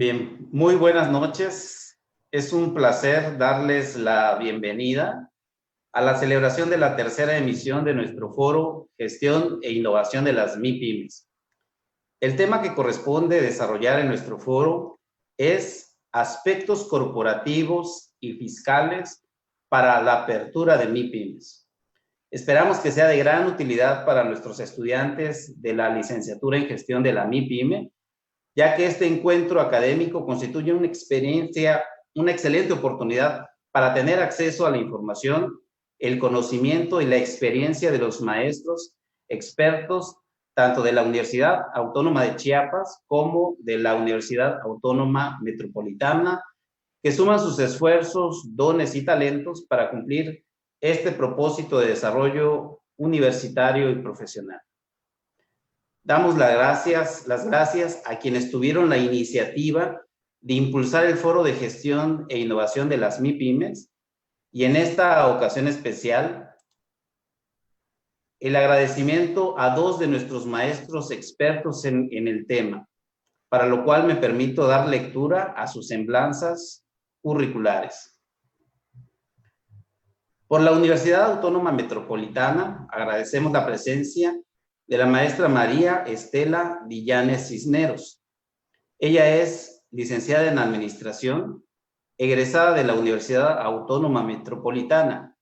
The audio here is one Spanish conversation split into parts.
Bien, muy buenas noches. Es un placer darles la bienvenida a la celebración de la tercera emisión de nuestro foro Gestión e Innovación de las MIPYMES. El tema que corresponde desarrollar en nuestro foro es aspectos corporativos y fiscales para la apertura de MIPYMES. Esperamos que sea de gran utilidad para nuestros estudiantes de la licenciatura en gestión de la MIPYME, ya que este encuentro académico constituye una excelente oportunidad para tener acceso a la información, el conocimiento y la experiencia de los maestros expertos tanto de la Universidad Autónoma de Chiapas como de la Universidad Autónoma Metropolitana, que suman sus esfuerzos, dones y talentos para cumplir este propósito de desarrollo universitario y profesional. Damos las gracias a quienes tuvieron la iniciativa de impulsar el Foro de Gestión e Innovación de las MIPYMES, y en esta ocasión especial, el agradecimiento a dos de nuestros maestros expertos en el tema, para lo cual me permito dar lectura a sus semblanzas curriculares. Por la Universidad Autónoma Metropolitana, agradecemos la presencia de la maestra María Estela Villanes Cisneros. Ella es licenciada en Administración, egresada de la Universidad Autónoma Metropolitana,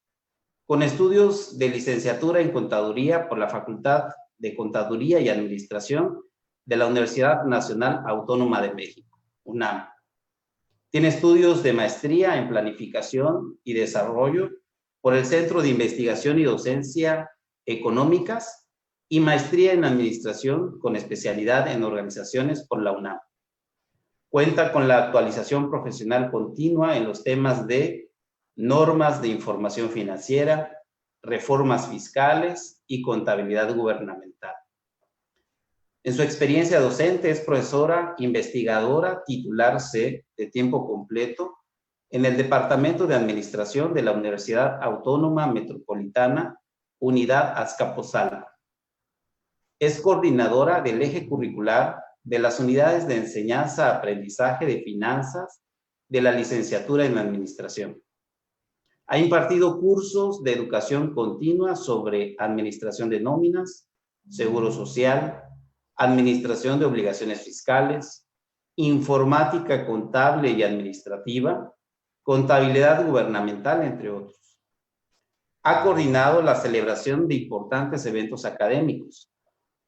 con estudios de licenciatura en Contaduría por la Facultad de Contaduría y Administración de la Universidad Nacional Autónoma de México, UNAM. Tiene estudios de maestría en Planificación y Desarrollo por el Centro de Investigación y Docencia Económicas y maestría en Administración con especialidad en Organizaciones por la UNAM. Cuenta con la actualización profesional continua en los temas de normas de información financiera, reformas fiscales y contabilidad gubernamental. En su experiencia docente es profesora investigadora titular C de tiempo completo en el Departamento de Administración de la Universidad Autónoma Metropolitana, Unidad Azcapotzalco. Es coordinadora del eje curricular de las unidades de enseñanza-aprendizaje de finanzas de la licenciatura en Administración. Ha impartido cursos de educación continua sobre administración de nóminas, seguro social, administración de obligaciones fiscales, informática contable y administrativa, contabilidad gubernamental, entre otros. Ha coordinado la celebración de importantes eventos académicos,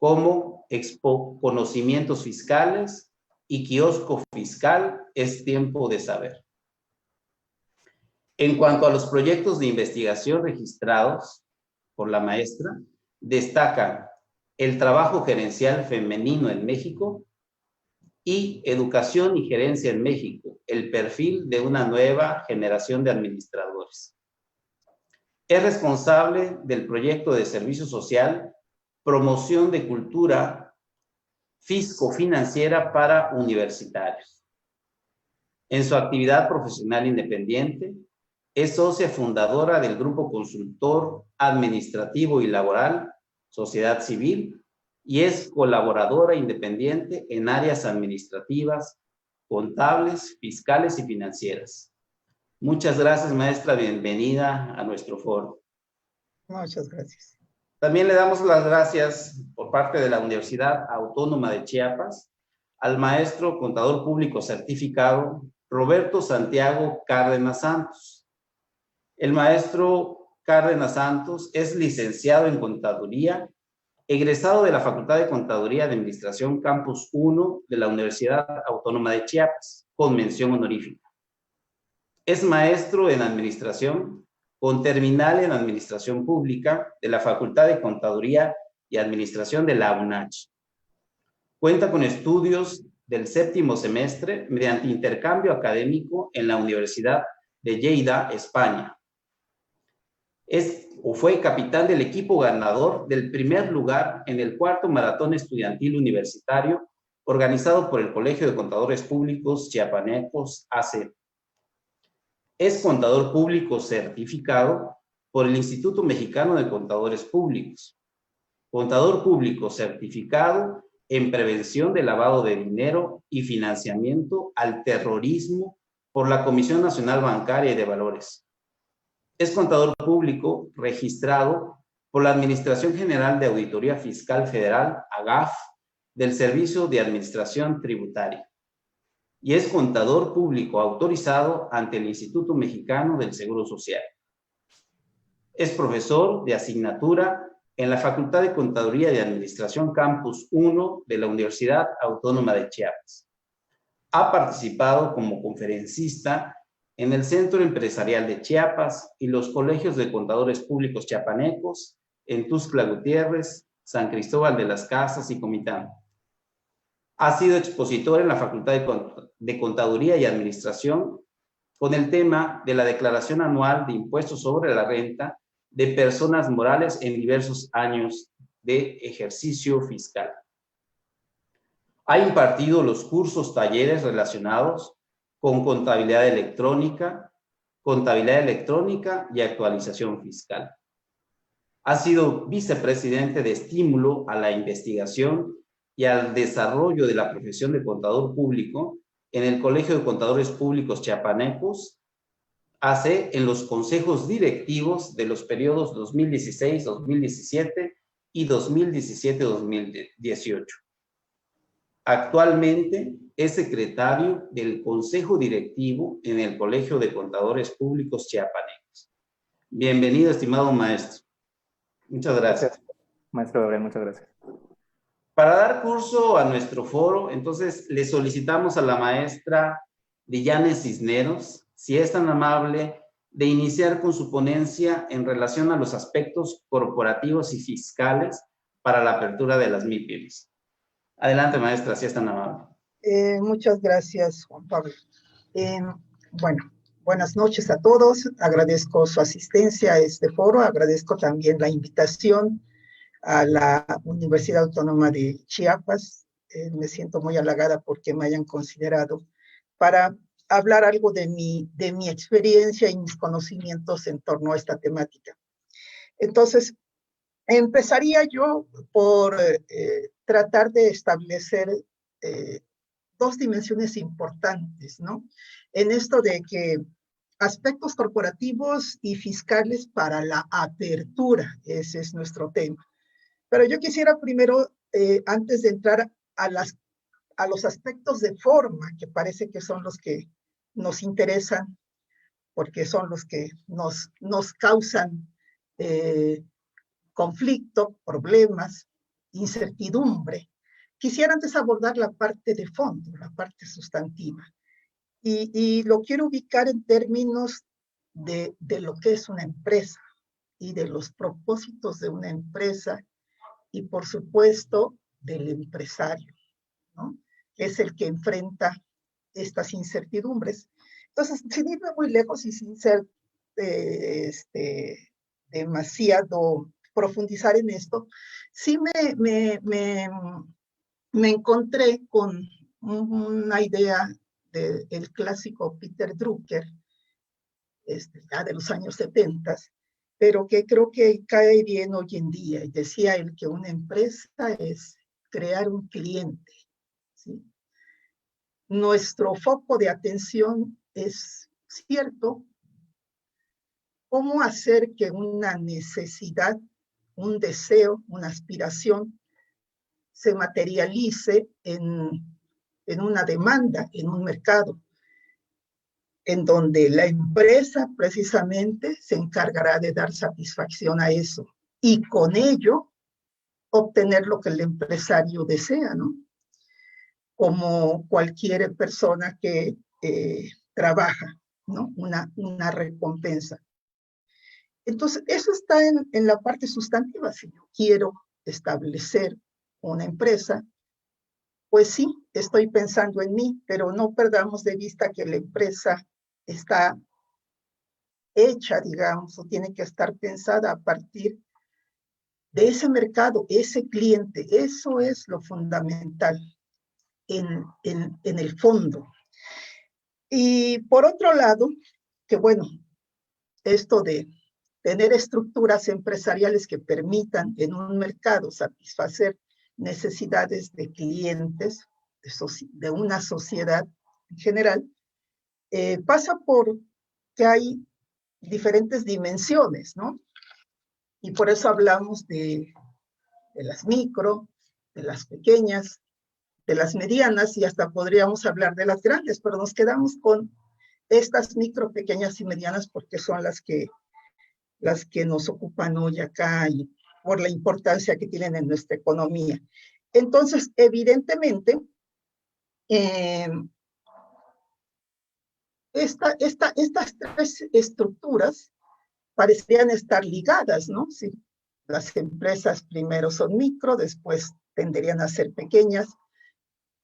como Expo Conocimientos Fiscales y Kiosco Fiscal Es Tiempo de Saber. En cuanto a los proyectos de investigación registrados por la maestra, destacan el trabajo gerencial femenino en México y educación y gerencia en México, el perfil de una nueva generación de administradores. Es responsable del proyecto de servicio social Promoción de Cultura Fisco-Financiera para Universitarios. En su actividad profesional independiente, es socia fundadora del Grupo Consultor Administrativo y Laboral, Sociedad Civil, y es colaboradora independiente en áreas administrativas, contables, fiscales y financieras. Muchas gracias, maestra. Bienvenida a nuestro foro. Muchas gracias. También le damos las gracias por parte de la Universidad Autónoma de Chiapas al maestro contador público certificado Roberto Santiago Cárdenas Santos. El maestro Cárdenas Santos es licenciado en Contaduría, egresado de la Facultad de Contaduría de Administración Campus 1 de la Universidad Autónoma de Chiapas, con mención honorífica. Es maestro en Administración, con terminal en Administración Pública de la Facultad de Contaduría y Administración de la UNACH. Cuenta con estudios del 7º semestre mediante intercambio académico en la Universidad de Lleida, España. Fue capitán del equipo ganador del primer lugar en el 4º Maratón Estudiantil Universitario organizado por el Colegio de Contadores Públicos Chiapanecos, AC. Es contador público certificado por el Instituto Mexicano de Contadores Públicos. Contador público certificado en prevención de lavado de dinero y financiamiento al terrorismo por la Comisión Nacional Bancaria y de Valores. Es contador público registrado por la Administración General de Auditoría Fiscal Federal, AGAF, del Servicio de Administración Tributaria. Y es contador público autorizado ante el Instituto Mexicano del Seguro Social. Es profesor de asignatura en la Facultad de Contaduría y Administración Campus 1 de la Universidad Autónoma de Chiapas. Ha participado como conferencista en el Centro Empresarial de Chiapas y los colegios de contadores públicos chiapanecos en Tuxtla Gutiérrez, San Cristóbal de las Casas y Comitán. Ha sido expositor en la Facultad de Contaduría y Administración con el tema de la declaración anual de impuestos sobre la renta de personas morales en diversos años de ejercicio fiscal. Ha impartido los cursos, talleres relacionados con contabilidad electrónica y actualización fiscal. Ha sido vicepresidente de estímulo a la investigación y al desarrollo de la profesión de contador público en el Colegio de Contadores Públicos Chiapanecos, en los consejos directivos de los periodos 2016-2017 y 2017-2018. Actualmente es secretario del Consejo Directivo en el Colegio de Contadores Públicos Chiapanecos. Bienvenido, estimado maestro. Muchas gracias. Maestro Gabriel, muchas gracias. Para dar curso a nuestro foro, entonces le solicitamos a la maestra Dillanes Cisneros, si es tan amable, de iniciar con su ponencia en relación a los aspectos corporativos y fiscales para la apertura de las MIPYMES. Adelante, maestra, si es tan amable. Muchas gracias, Juan Pablo. Bueno, buenas noches a todos. Agradezco su asistencia a este foro. Agradezco también la invitación a la Universidad Autónoma de Chiapas. Me siento muy halagada porque me hayan considerado para hablar algo de mi experiencia y mis conocimientos en torno a esta temática. Entonces, empezaría yo por tratar de establecer dos dimensiones importantes, ¿no? En esto de que aspectos corporativos y fiscales para la apertura, ese es nuestro tema. Pero yo quisiera primero, antes de entrar a los aspectos de forma, que parece que son los que nos interesan, porque son los que nos causan conflicto, problemas, incertidumbre. Quisiera antes abordar la parte de fondo, la parte sustantiva. Y lo quiero ubicar en términos de lo que es una empresa y de los propósitos de una empresa y, por supuesto, del empresario, ¿no? Que es el que enfrenta estas incertidumbres. Entonces, sin irme muy lejos y sin ser demasiado profundizar en esto, sí me encontré con una idea del clásico Peter Drucker, ya de los años 70, pero que creo que cae bien hoy en día. Y decía él que una empresa es crear un cliente, ¿sí? Nuestro foco de atención es, cierto, cómo hacer que una necesidad, un deseo, una aspiración se materialice en una demanda, en un mercado, en donde la empresa precisamente se encargará de dar satisfacción a eso y con ello obtener lo que el empresario desea, ¿no? Como cualquier persona que trabaja, ¿no? Una recompensa. Entonces, eso está en la parte sustantiva. Si yo quiero establecer una empresa, pues sí, estoy pensando en mí, pero no perdamos de vista que la empresa está hecha, digamos, o tiene que estar pensada a partir de ese mercado, ese cliente. Eso es lo fundamental en el fondo. Y por otro lado, que bueno, esto de tener estructuras empresariales que permitan en un mercado satisfacer necesidades de clientes, de una sociedad en general, pasa por que hay diferentes dimensiones, ¿no? Y por eso hablamos de las micro, de las pequeñas, de las medianas, y hasta podríamos hablar de las grandes, pero nos quedamos con estas micro, pequeñas y medianas porque son las que nos ocupan hoy acá y por la importancia que tienen en nuestra economía. Entonces, evidentemente, estas tres estructuras parecerían estar ligadas, ¿no? Sí, las empresas primero son micro, después tenderían a ser pequeñas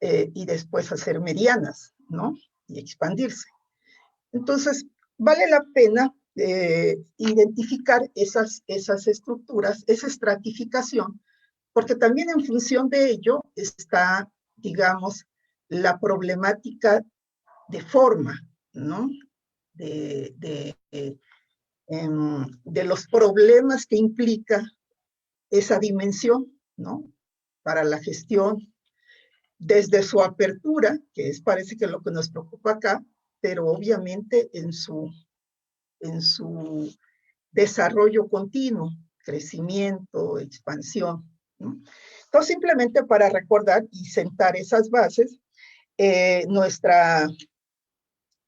y después a ser medianas, ¿no? Y expandirse. Entonces, vale la pena identificar esas estructuras, esa estratificación, porque también en función de ello está, digamos, la problemática de forma, ¿no? De los problemas que implica esa dimensión, ¿no? Para la gestión, desde su apertura, que parece que es lo que nos preocupa acá, pero obviamente en su desarrollo continuo, crecimiento, expansión, ¿no? Entonces, simplemente para recordar y sentar esas bases, nuestra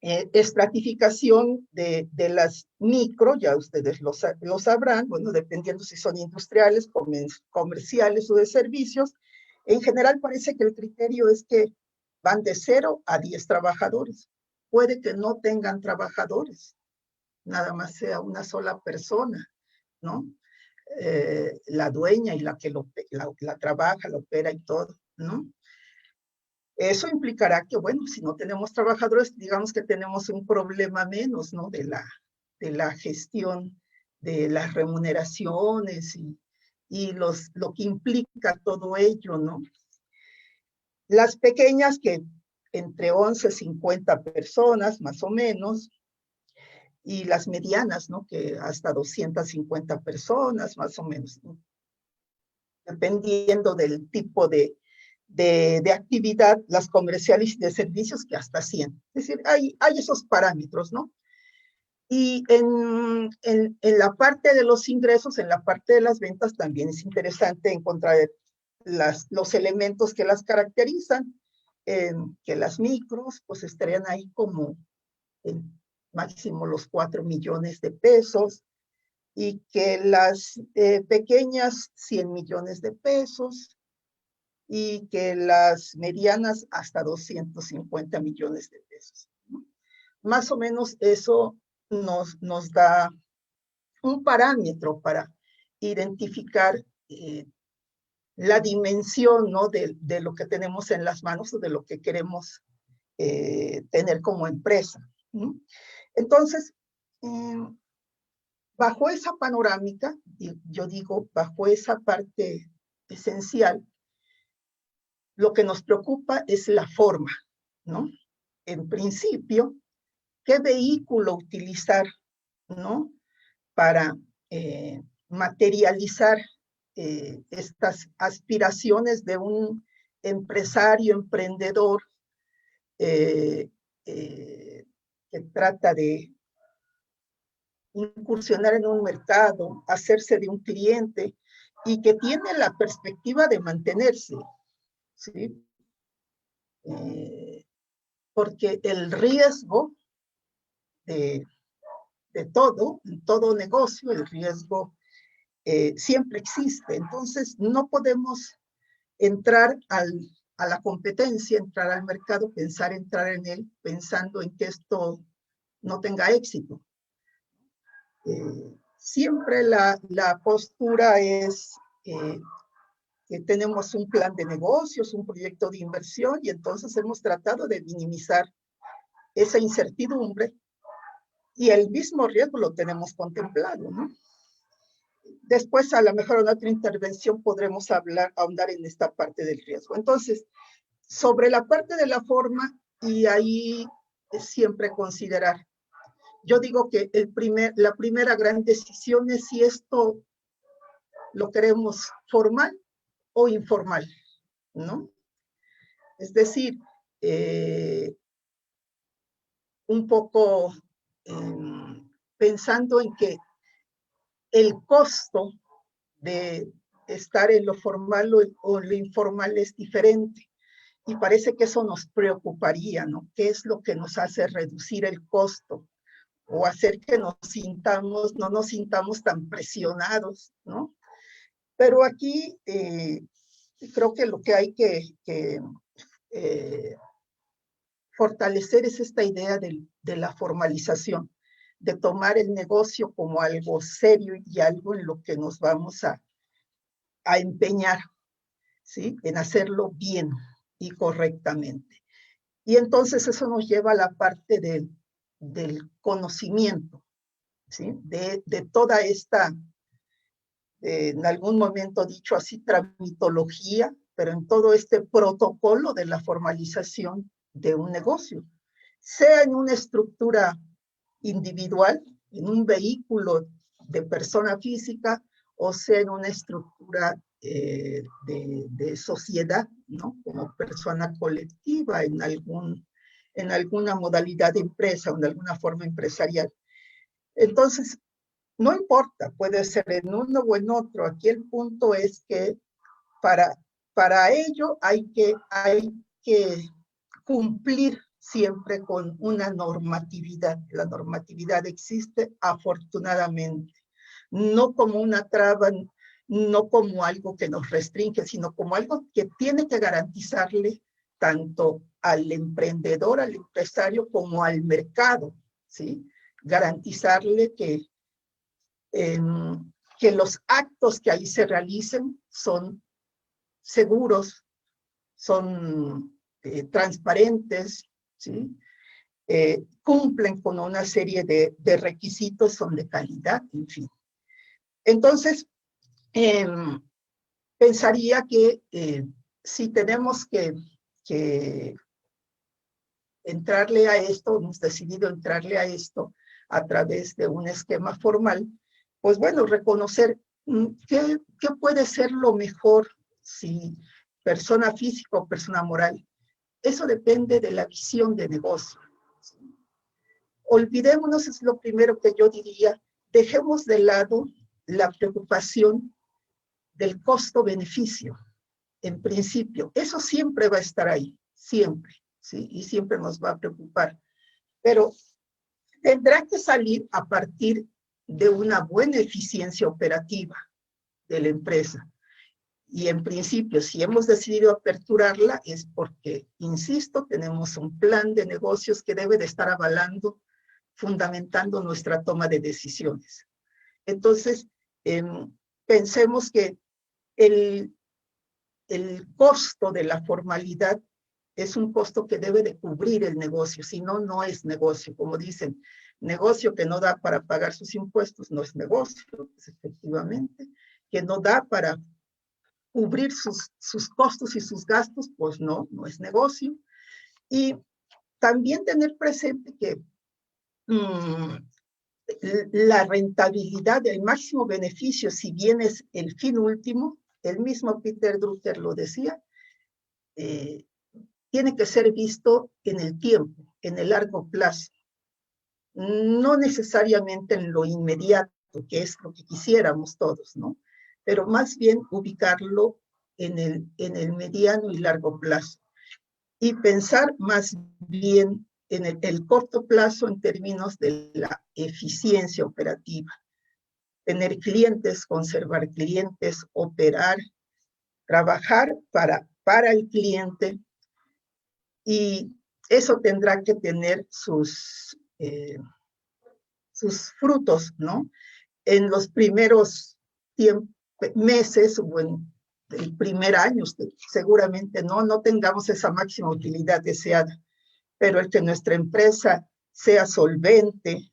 estratificación de las micro, ya ustedes lo sabrán, bueno, dependiendo si son industriales, comerciales o de servicios, en general parece que el criterio es que van de 0 a 10 trabajadores. Puede que no tengan trabajadores, nada más sea una sola persona, ¿no? La dueña y la que la trabaja, la opera y todo, ¿no? Eso implicará que, bueno, si no tenemos trabajadores, digamos que tenemos un problema menos, ¿no? De la gestión de las remuneraciones y lo que implica todo ello, ¿no? Las pequeñas, que entre 11 y 50 personas, más o menos, y las medianas, ¿no? Que hasta 250 personas, más o menos, ¿no? Dependiendo del tipo de actividad, las comerciales y de servicios, que hasta 100. Es decir, hay esos parámetros, ¿no? Y en la parte de los ingresos, en la parte de las ventas, también es interesante encontrar los elementos que las caracterizan, que las micros, pues estarían ahí como máximo los 4 millones de pesos, y que las pequeñas 100 millones de pesos, y que las medianas hasta 250 millones de pesos, ¿no? Más o menos eso nos da un parámetro para identificar la dimensión, ¿no? de lo que tenemos en las manos o de lo que queremos tener como empresa, ¿no? Entonces, bajo esa panorámica, yo digo, bajo esa parte esencial, lo que nos preocupa es la forma, ¿no? En principio, ¿qué vehículo utilizar, ¿no? Para materializar estas aspiraciones de un empresario, emprendedor, que trata de incursionar en un mercado, hacerse de un cliente y que tiene la perspectiva de mantenerse, ¿sí? Porque el riesgo de todo, en todo negocio, el riesgo siempre existe. Entonces, no podemos entrar a la competencia, entrar al mercado, entrar en él, pensando en que esto no tenga éxito. Siempre la postura es que tenemos un plan de negocios, un proyecto de inversión, y entonces hemos tratado de minimizar esa incertidumbre, y el mismo riesgo lo tenemos contemplado, ¿no? Después, a lo mejor en otra intervención podremos ahondar en esta parte del riesgo. Entonces, sobre la parte de la forma, y ahí siempre considerar, yo digo que la primera gran decisión es si esto lo queremos formal o informal, ¿no? Es decir, un poco pensando en que el costo de estar en lo formal o lo informal es diferente. Y parece que eso nos preocuparía, ¿no? ¿Qué es lo que nos hace reducir el costo o hacer que no nos sintamos tan presionados, ¿no? Pero aquí creo que lo que hay que fortalecer es esta idea de la formalización, de tomar el negocio como algo serio y algo en lo que nos vamos a empeñar, ¿sí? En hacerlo bien y correctamente. Y entonces eso nos lleva a la parte del conocimiento, ¿sí? De toda esta, en algún momento dicho así, tramitología, pero en todo este protocolo de la formalización de un negocio, sea en una estructura individual, en un vehículo de persona física, o sea en una estructura de sociedad, ¿no? Como persona colectiva en alguna modalidad de empresa o en alguna forma empresarial. Entonces, no importa, puede ser en uno o en otro. Aquí el punto es que para ello hay que cumplir siempre con una normatividad. La normatividad existe afortunadamente, no como una traba, no como algo que nos restringe, sino como algo que tiene que garantizarle tanto al emprendedor, al empresario, como al mercado, ¿sí? Garantizarle que los actos que ahí se realicen son seguros, son transparentes, ¿sí? Cumplen con una serie de requisitos, son de calidad, en fin. Entonces, pensaría que si tenemos que entrarle a esto, hemos decidido entrarle a esto a través de un esquema formal, pues bueno, reconocer qué puede ser lo mejor si persona física o persona moral. Eso depende de la visión de negocio. Olvidémonos, es lo primero que yo diría, dejemos de lado la preocupación del costo-beneficio. En principio, eso siempre va a estar ahí, siempre, ¿sí? Y siempre nos va a preocupar. Pero tendrá que salir a partir de una buena eficiencia operativa de la empresa. Y en principio, si hemos decidido aperturarla, es porque, insisto, tenemos un plan de negocios que debe de estar avalando, fundamentando nuestra toma de decisiones. Entonces, pensemos que el costo de la formalidad es un costo que debe de cubrir el negocio, si no, no es negocio. Como dicen, negocio que no da para pagar sus impuestos no es negocio, pues efectivamente, que no da para cubrir sus costos y sus gastos, pues no es negocio. Y también tener presente que la rentabilidad, el máximo beneficio, si bien es el fin último, el mismo Peter Drucker lo decía, tiene que ser visto en el tiempo, en el largo plazo, no necesariamente en lo inmediato, que es lo que quisiéramos todos, ¿no? Pero más bien ubicarlo en el mediano y largo plazo y pensar más bien en el corto plazo en términos de la eficiencia operativa. Tener clientes, conservar clientes, operar, trabajar para el cliente, y eso tendrá que tener sus frutos, ¿no? En los primeros meses o en el primer año, seguramente no tengamos esa máxima utilidad deseada, pero el que nuestra empresa sea solvente,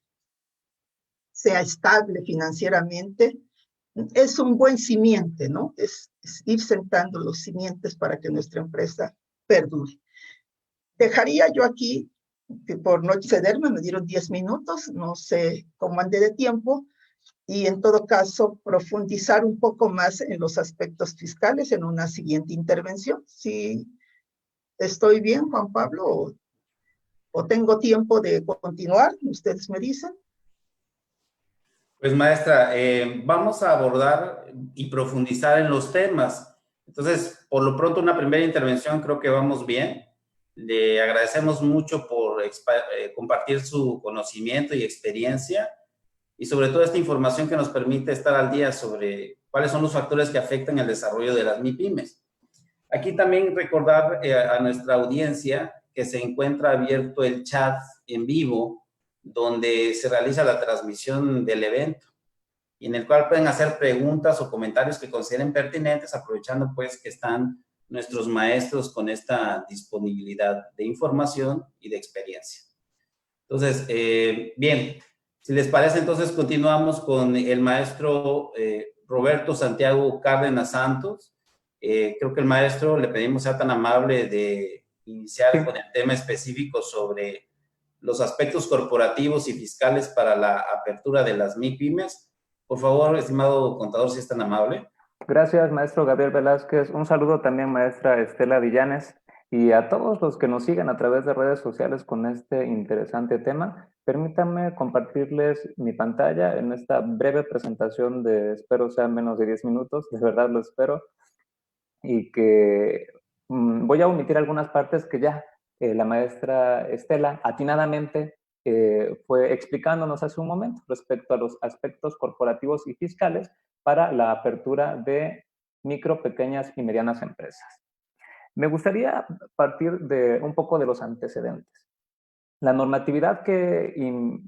sea estable financieramente, es un buen simiente, ¿no? Es ir sentando los simientes para que nuestra empresa perdure. Dejaría yo aquí, que por no excederme, me dieron 10 minutos, no sé cómo ande de tiempo, y en todo caso profundizar un poco más en los aspectos fiscales en una siguiente intervención. Si estoy bien, Juan Pablo, o tengo tiempo de continuar, ustedes me dicen. Pues maestra, vamos a abordar y profundizar en los temas. Entonces, por lo pronto, una primera intervención creo que vamos bien. Le agradecemos mucho por compartir su conocimiento y experiencia y sobre todo esta información que nos permite estar al día sobre cuáles son los factores que afectan el desarrollo de las MIPYMES. Aquí también recordar a nuestra audiencia que se encuentra abierto el chat en vivo donde se realiza la transmisión del evento y en el cual pueden hacer preguntas o comentarios que consideren pertinentes, aprovechando pues que están nuestros maestros con esta disponibilidad de información y de experiencia. Entonces, bien, si les parece, entonces continuamos con el maestro Roberto Santiago Cárdenas Santos. Creo que el maestro le pedimos sea tan amable de iniciar con el tema específico sobre los aspectos corporativos y fiscales para la apertura de las MIPYMES. Por favor, estimado contador, si es tan amable. Gracias, maestro Gabriel Velázquez. Un saludo también, maestra Estela Villanes, y a todos los que nos siguen a través de redes sociales con este interesante tema. Permítanme compartirles mi pantalla en esta breve presentación de, espero sean menos de 10 minutos, de verdad lo espero, y que voy a omitir algunas partes que ya la maestra Estela atinadamente fue explicándonos hace un momento respecto a los aspectos corporativos y fiscales para la apertura de micro, pequeñas y medianas empresas. Me gustaría partir de un poco de los antecedentes. La normatividad que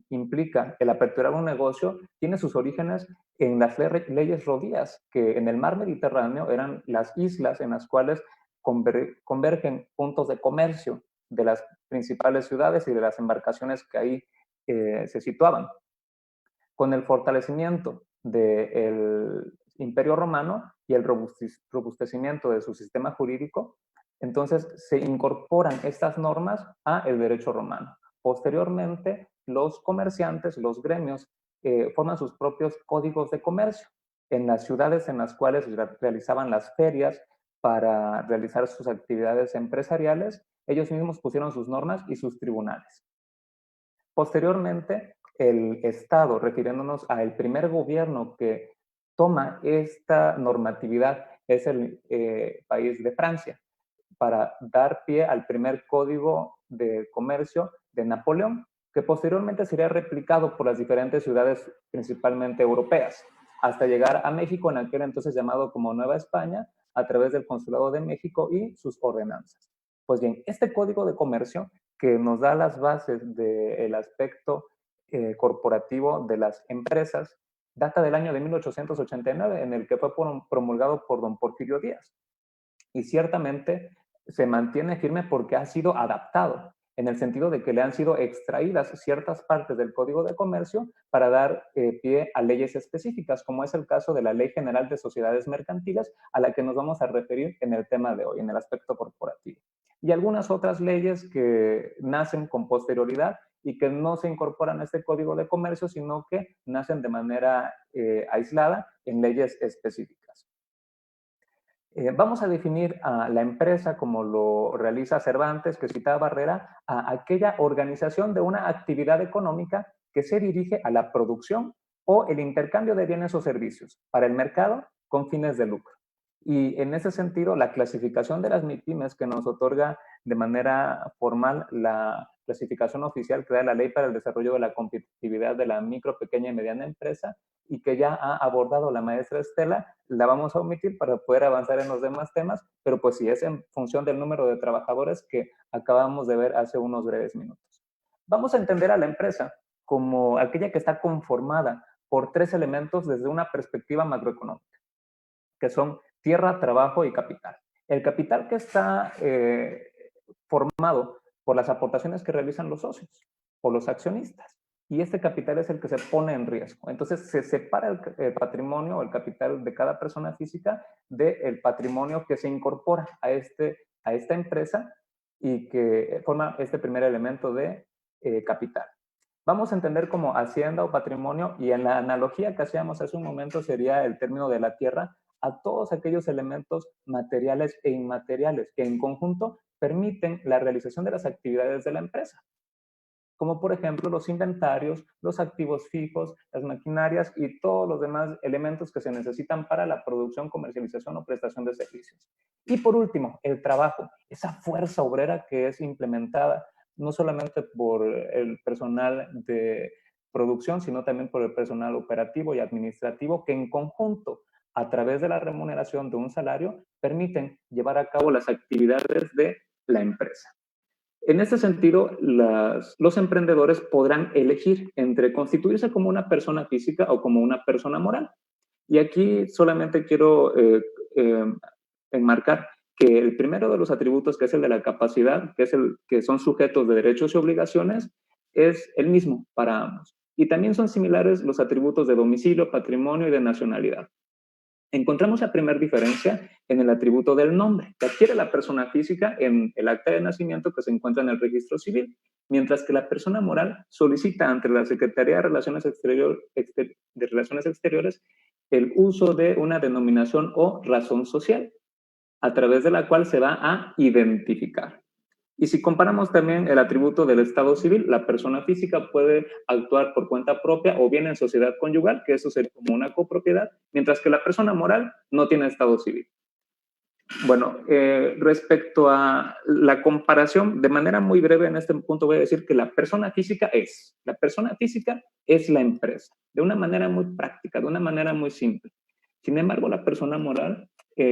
implica el aperturar un negocio tiene sus orígenes en las leyes rodías, que en el mar Mediterráneo eran las islas en las cuales convergen puntos de comercio de las principales ciudades y de las embarcaciones que ahí se situaban. Con el fortalecimiento del Imperio Romano y el robustecimiento de su sistema jurídico, entonces se incorporan estas normas al derecho romano. Posteriormente, los comerciantes, los gremios, forman sus propios códigos de comercio en las ciudades en las cuales realizaban las ferias para realizar sus actividades empresariales. Ellos mismos pusieron sus normas y sus tribunales. Posteriormente, el Estado, refiriéndonos al primer gobierno que toma esta normatividad, es el país de Francia, para dar pie al primer código de comercio de Napoleón, que posteriormente sería replicado por las diferentes ciudades, principalmente europeas, hasta llegar a México, en aquel entonces llamado como Nueva España, a través del Consulado de México y sus ordenanzas. Pues bien, este código de comercio que nos da las bases del aspecto corporativo de las empresas, data del año de 1889, en el que fue promulgado por don Porfirio Díaz. Y ciertamente se mantiene firme porque ha sido adaptado, en el sentido de que le han sido extraídas ciertas partes del Código de Comercio para dar pie a leyes específicas, como es el caso de la Ley General de Sociedades Mercantiles, a la que nos vamos a referir en el tema de hoy, en el aspecto corporativo. Y algunas otras leyes que nacen con posterioridad y que no se incorporan a este Código de Comercio, sino que nacen de manera aislada en leyes específicas. Vamos a definir a la empresa, como lo realiza Cervantes, que citaba Barrera, a aquella organización de una actividad económica que se dirige a la producción o el intercambio de bienes o servicios para el mercado con fines de lucro. Y en ese sentido, la clasificación de las MIPYMES que nos otorga de manera formal la clasificación oficial que da la Ley para el Desarrollo de la Competitividad de la Micro, Pequeña y Mediana Empresa, y que ya ha abordado la maestra Estela, la vamos a omitir para poder avanzar en los demás temas, pero pues sí es en función del número de trabajadores que acabamos de ver hace unos breves minutos. Vamos a entender a la empresa como aquella que está conformada por tres elementos desde una perspectiva macroeconómica, que son tierra, trabajo y capital. El capital que está formado por las aportaciones que realizan los socios o los accionistas. Y este capital es el que se pone en riesgo. Entonces se separa el patrimonio o el capital de cada persona física del patrimonio que se incorpora a esta empresa y que forma este primer elemento de capital. vamos a entender como hacienda o patrimonio, y en la analogía que hacíamos hace un momento sería el término de la tierra, a todos aquellos elementos materiales e inmateriales que en conjunto permiten la realización de las actividades de la empresa, como por ejemplo los inventarios, los activos fijos, las maquinarias y todos los demás elementos que se necesitan para la producción, comercialización o prestación de servicios. Y por último, el trabajo, esa fuerza obrera que es implementada no solamente por el personal de producción, sino también por el personal operativo y administrativo, que en conjunto, a través de la remuneración de un salario, permiten llevar a cabo las actividades de la empresa. En este sentido, los emprendedores podrán elegir entre constituirse como una persona física o como una persona moral. Y aquí solamente quiero enmarcar que el primero de los atributos, que es el de la capacidad, que es el que son sujetos de derechos y obligaciones, es el mismo para ambos. Y también son similares los atributos de domicilio, patrimonio y de nacionalidad. Encontramos la primera diferencia en el atributo del nombre, que adquiere la persona física en el acta de nacimiento que se encuentra en el registro civil, mientras que la persona moral solicita ante la Secretaría de Relaciones Exteriores el uso de una denominación o razón social, a través de la cual se va a identificar. Y si comparamos también el atributo del estado civil, la persona física puede actuar por cuenta propia o bien en sociedad conyugal, que eso sería como una copropiedad, mientras que la persona moral no tiene estado civil. Bueno, respecto a la comparación, de manera muy breve en este punto voy a decir que la persona física es la empresa, de una manera muy práctica, de una manera muy simple. Sin embargo, la persona moral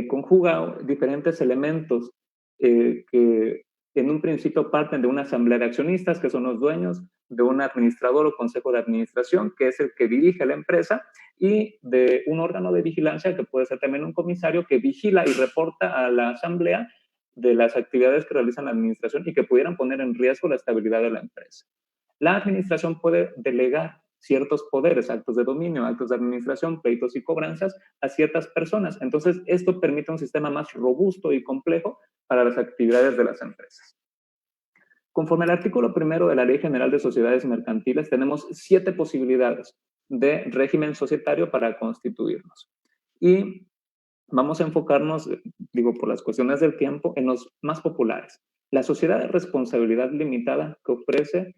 conjuga diferentes elementos que en un principio parten de una asamblea de accionistas, que son los dueños, de un administrador o consejo de administración, que es el que dirige la empresa, y de un órgano de vigilancia, que puede ser también un comisario, que vigila y reporta a la asamblea de las actividades que realiza la administración y que pudieran poner en riesgo la estabilidad de la empresa. La administración puede delegar ciertos poderes, actos de dominio, actos de administración, pleitos y cobranzas a ciertas personas. Entonces, esto permite un sistema más robusto y complejo para las actividades de las empresas. Conforme al artículo 1 de la Ley General de Sociedades Mercantiles, tenemos 7 posibilidades de régimen societario para constituirnos. Y vamos a enfocarnos, digo, por las cuestiones del tiempo, en los más populares. La sociedad de responsabilidad limitada, que ofrece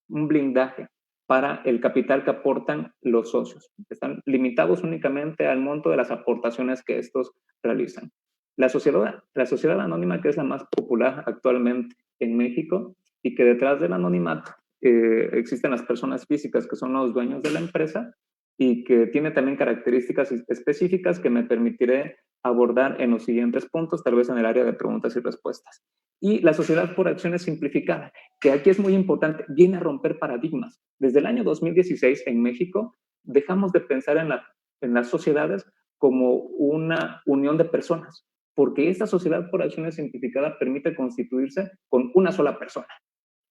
un blindaje para el capital que aportan los socios. Están limitados únicamente al monto de las aportaciones que estos realizan. La sociedad anónima, que es la más popular actualmente en México, y que detrás del anonimato existen las personas físicas que son los dueños de la empresa, y que tiene también características específicas que me permitiré abordar en los siguientes puntos, tal vez en el área de preguntas y respuestas. Y la sociedad por acciones simplificada, que aquí es muy importante, viene a romper paradigmas. Desde el año 2016 en México dejamos de pensar en las sociedades como una unión de personas, porque esta sociedad por acciones simplificada permite constituirse con una sola persona.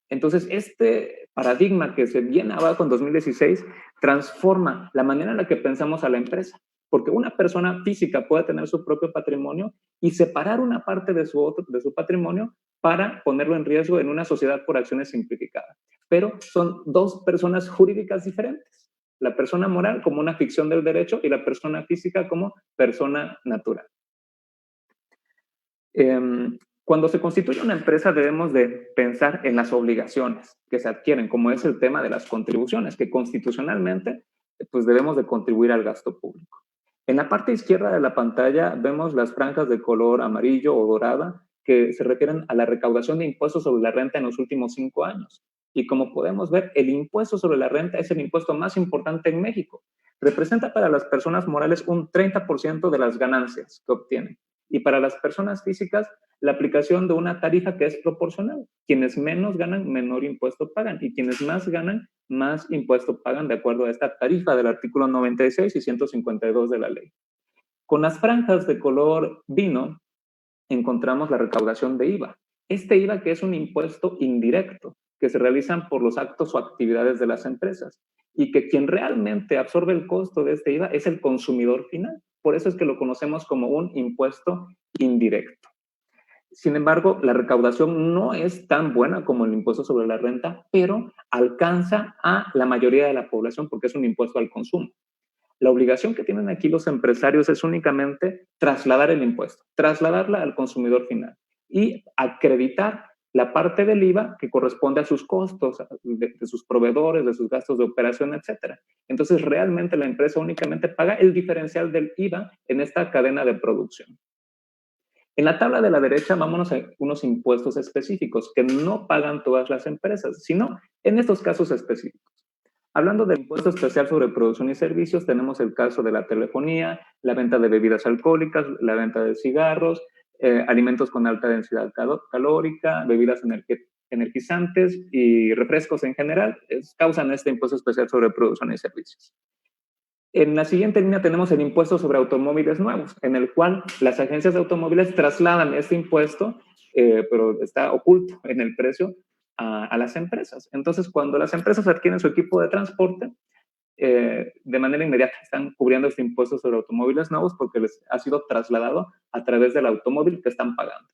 Entonces, este paradigma que se viene abajo en 2016 transforma la manera en la que pensamos a la empresa, porque una persona física puede tener su propio patrimonio y separar una parte de su patrimonio para ponerlo en riesgo en una sociedad por acciones simplificada. Pero son dos personas jurídicas diferentes. La persona moral como una ficción del derecho y la persona física como persona natural. Cuando se constituye una empresa debemos de pensar en las obligaciones que se adquieren, como es el tema de las contribuciones, que constitucionalmente pues debemos de contribuir al gasto público. En la parte izquierda de la pantalla vemos las franjas de color amarillo o dorada que se refieren a la recaudación de impuestos sobre la renta en los últimos 5 años. Y como podemos ver, el impuesto sobre la renta es el impuesto más importante en México. Representa para las personas morales un 30% de las ganancias que obtienen. Y para las personas físicas, la aplicación de una tarifa que es proporcional. Quienes menos ganan, menor impuesto pagan. Y quienes más ganan, más impuesto pagan de acuerdo a esta tarifa del artículo 96 y 152 de la ley. Con las franjas de color vino, encontramos la recaudación de IVA. Este IVA que es un impuesto indirecto, que se realizan por los actos o actividades de las empresas. Y que quien realmente absorbe el costo de este IVA es el consumidor final. Por eso es que lo conocemos como un impuesto indirecto. Sin embargo, la recaudación no es tan buena como el impuesto sobre la renta, pero alcanza a la mayoría de la población porque es un impuesto al consumo. La obligación que tienen aquí los empresarios es únicamente trasladar el impuesto, trasladarla al consumidor final y acreditar la parte del IVA que corresponde a sus costos, de sus proveedores, de sus gastos de operación, etc. Entonces, realmente la empresa únicamente paga el diferencial del IVA en esta cadena de producción. En la tabla de la derecha, vámonos a unos impuestos específicos que no pagan todas las empresas, sino en estos casos específicos. Hablando del impuesto especial sobre producción y servicios, tenemos el caso de la telefonía, la venta de bebidas alcohólicas, la venta de cigarros, alimentos con alta densidad calórica, bebidas energizantes y refrescos en general, causan este impuesto especial sobre producción y servicios. En la siguiente línea tenemos el impuesto sobre automóviles nuevos, en el cual las agencias de automóviles trasladan este impuesto, pero está oculto en el precio, a las empresas. Entonces, cuando las empresas adquieren su equipo de transporte, de manera inmediata están cubriendo este impuesto sobre automóviles nuevos porque les ha sido trasladado a través del automóvil que están pagando.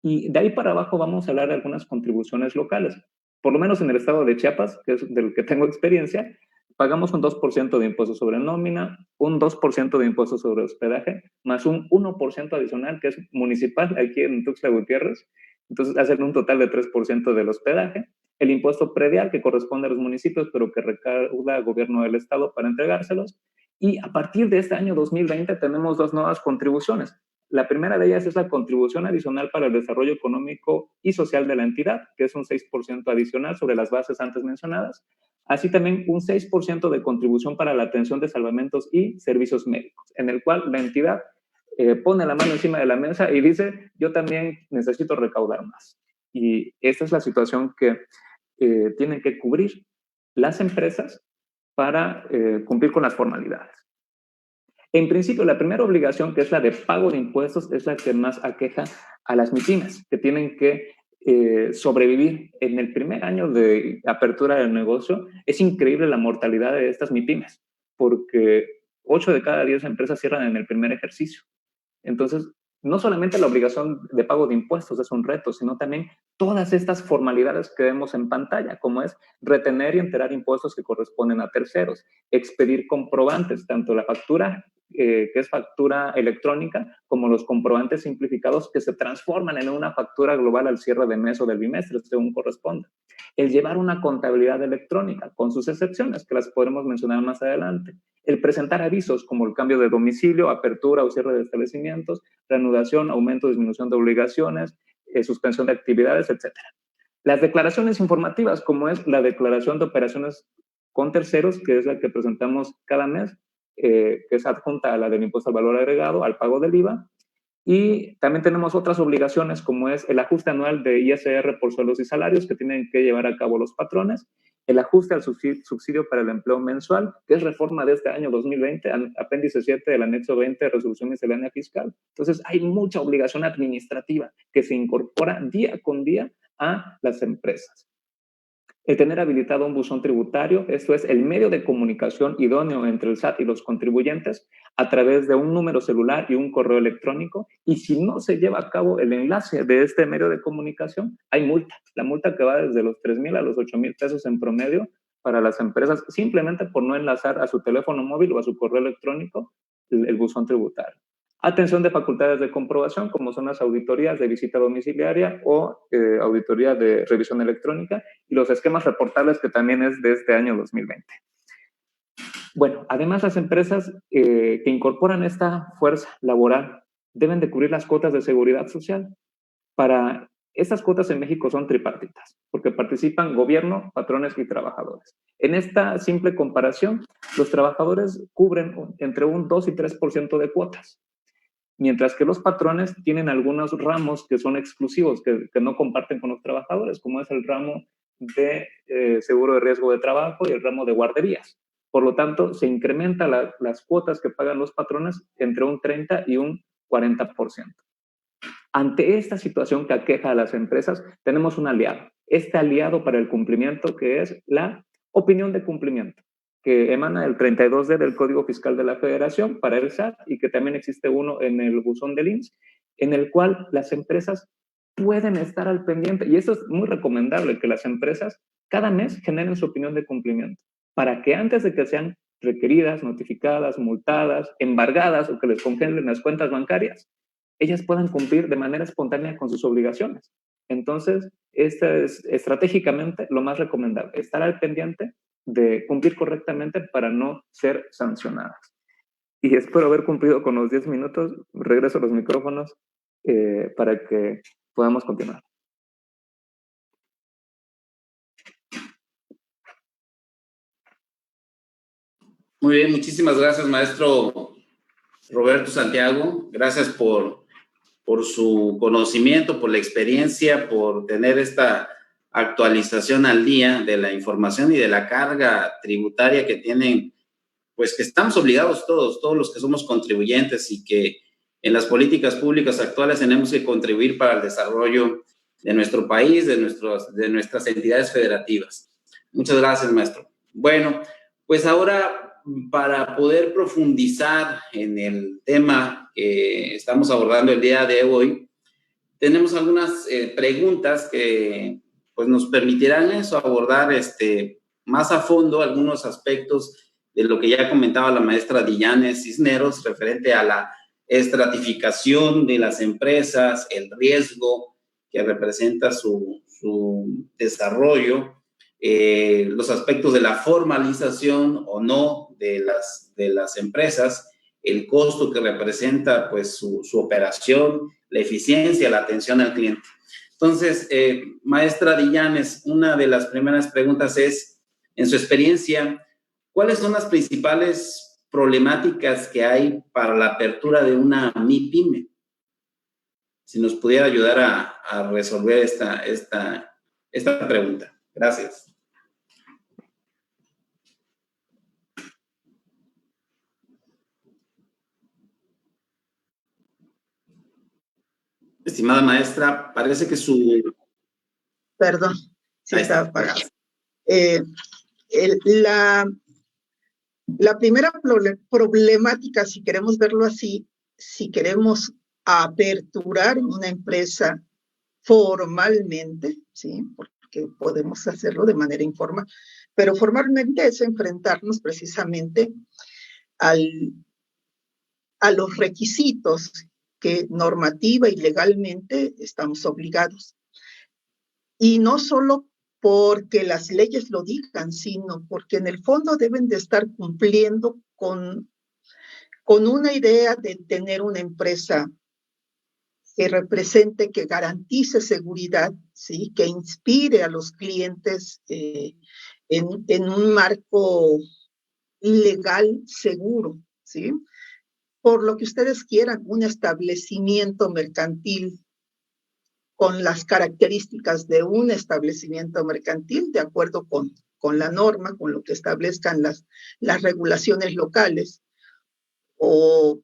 Y de ahí para abajo vamos a hablar de algunas contribuciones locales. Por lo menos en el estado de Chiapas, que es del que tengo experiencia, pagamos un 2% de impuesto sobre nómina, un 2% de impuesto sobre hospedaje, más un 1% adicional que es municipal aquí en Tuxtla Gutiérrez. Entonces hacen un total de 3% del hospedaje. El impuesto predial que corresponde a los municipios, pero que recauda el gobierno del estado para entregárselos. Y a partir de este año 2020 tenemos dos nuevas contribuciones. La primera de ellas es la contribución adicional para el desarrollo económico y social de la entidad, que es un 6% adicional sobre las bases antes mencionadas. Así también un 6% de contribución para la atención de salvamentos y servicios médicos, en el cual la entidad pone la mano encima de la mesa y dice, yo también necesito recaudar más. Y esta es la situación que tienen que cubrir las empresas para cumplir con las formalidades. En principio, la primera obligación, que es la de pago de impuestos, es la que más aqueja a las MIPYMES, que tienen que sobrevivir. En el primer año de apertura del negocio, es increíble la mortalidad de estas MIPYMES, porque 8 de cada 10 empresas cierran en el primer ejercicio. Entonces, no solamente la obligación de pago de impuestos es un reto, sino también todas estas formalidades que vemos en pantalla, como es retener y enterar impuestos que corresponden a terceros, expedir comprobantes, tanto la factura, que es factura electrónica, como los comprobantes simplificados que se transforman en una factura global al cierre de mes o del bimestre, según corresponda. El llevar una contabilidad electrónica, con sus excepciones, que las podremos mencionar más adelante. El presentar avisos como el cambio de domicilio, apertura o cierre de establecimientos, reanudación, aumento o disminución de obligaciones, suspensión de actividades, etc. Las declaraciones informativas, como es la declaración de operaciones con terceros, que es la que presentamos cada mes, que es adjunta a la del impuesto al valor agregado, al pago del IVA. Y también tenemos otras obligaciones, como es el ajuste anual de ISR por sueldos y salarios que tienen que llevar a cabo los patrones, el ajuste al subsidio para el empleo mensual, que es reforma de este año 2020, apéndice 7 del anexo 20 de resolución miscelánea fiscal. Entonces, hay mucha obligación administrativa que se incorpora día con día a las empresas. El tener habilitado un buzón tributario, esto es el medio de comunicación idóneo entre el SAT y los contribuyentes a través de un número celular y un correo electrónico, y si no se lleva a cabo el enlace de este medio de comunicación, hay multa. La multa que va desde los 3,000 a los 8,000 pesos en promedio para las empresas, simplemente por no enlazar a su teléfono móvil o a su correo electrónico el buzón tributario. Atención de facultades de comprobación, como son las auditorías de visita domiciliaria o auditoría de revisión electrónica, y los esquemas reportables, que también es de este año 2020. Bueno, además las empresas que incorporan esta fuerza laboral deben de cubrir las cuotas de seguridad social. Para estas cuotas en México son tripartitas, porque participan gobierno, patrones y trabajadores. En esta simple comparación, los trabajadores cubren entre un 2 y 3% de cuotas, mientras que los patrones tienen algunos ramos que son exclusivos, que no comparten con los trabajadores, como es el ramo de seguro de riesgo de trabajo y el ramo de guarderías. Por lo tanto, se incrementan las cuotas que pagan los patrones entre un 30 y un 40%. Ante esta situación que aqueja a las empresas, tenemos un aliado. Este aliado para el cumplimiento, que es la opinión de cumplimiento, que emana del 32D del Código Fiscal de la Federación para el SAT, y que también existe uno en el buzón del IMSS, en el cual las empresas pueden estar al pendiente. Y eso es muy recomendable, que las empresas cada mes generen su opinión de cumplimiento, para que antes de que sean requeridas, notificadas, multadas, embargadas o que les congelen las cuentas bancarias, ellas puedan cumplir de manera espontánea con sus obligaciones. Entonces, esta es estratégicamente lo más recomendable, estar al pendiente de cumplir correctamente para no ser sancionadas. Y espero haber cumplido con los 10 minutos. Regreso a los micrófonos para que podamos continuar. Muy bien, muchísimas gracias, maestro Roberto Santiago. Gracias por su conocimiento, por la experiencia, por tener esta actualización al día de la información y de la carga tributaria que tienen, pues que estamos obligados todos los que somos contribuyentes, y que en las políticas públicas actuales tenemos que contribuir para el desarrollo de nuestro país, de nuestras entidades federativas. Muchas gracias, maestro. Bueno, pues ahora, para poder profundizar en el tema que estamos abordando el día de hoy, tenemos algunas preguntas que pues nos permitirán abordar más a fondo algunos aspectos de lo que ya comentaba la maestra Dillanes Cisneros referente a la estratificación de las empresas, el riesgo que representa su desarrollo, los aspectos de la formalización o no de las empresas, el costo que representa pues su operación, la eficiencia, la atención al cliente. Entonces, maestra Dillanes, una de las primeras preguntas es, en su experiencia, ¿cuáles son las principales problemáticas que hay para la apertura de una MIPYME? Si nos pudiera ayudar a resolver esta pregunta. Gracias. Estimada maestra, parece que su... Perdón, sí estaba apagado. La primera problemática, si queremos verlo así, si queremos aperturar una empresa formalmente, ¿sí? Porque podemos hacerlo de manera informal, pero formalmente es enfrentarnos precisamente a los requisitos que normativa y legalmente estamos obligados. Y no solo porque las leyes lo digan, sino porque en el fondo deben de estar cumpliendo con una idea de tener una empresa que represente, que garantice seguridad, ¿sí? Que inspire a los clientes en un marco legal seguro, ¿sí? Por lo que ustedes quieran, un establecimiento mercantil con las características de un establecimiento mercantil, de acuerdo con la norma, con lo que establezcan las regulaciones locales, o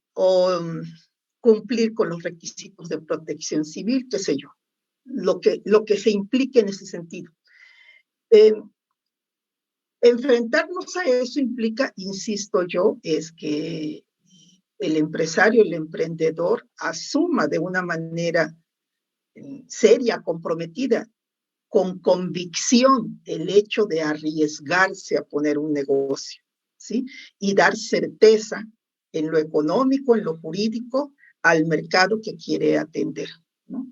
cumplir con los requisitos de protección civil, qué sé yo, lo que se implique en ese sentido. Enfrentarnos a eso implica, insisto yo, es que el empresario, el emprendedor, asuma de una manera seria, comprometida, con convicción, el hecho de arriesgarse a poner un negocio, ¿sí? Y dar certeza en lo económico, en lo jurídico, al mercado que quiere atender, ¿no?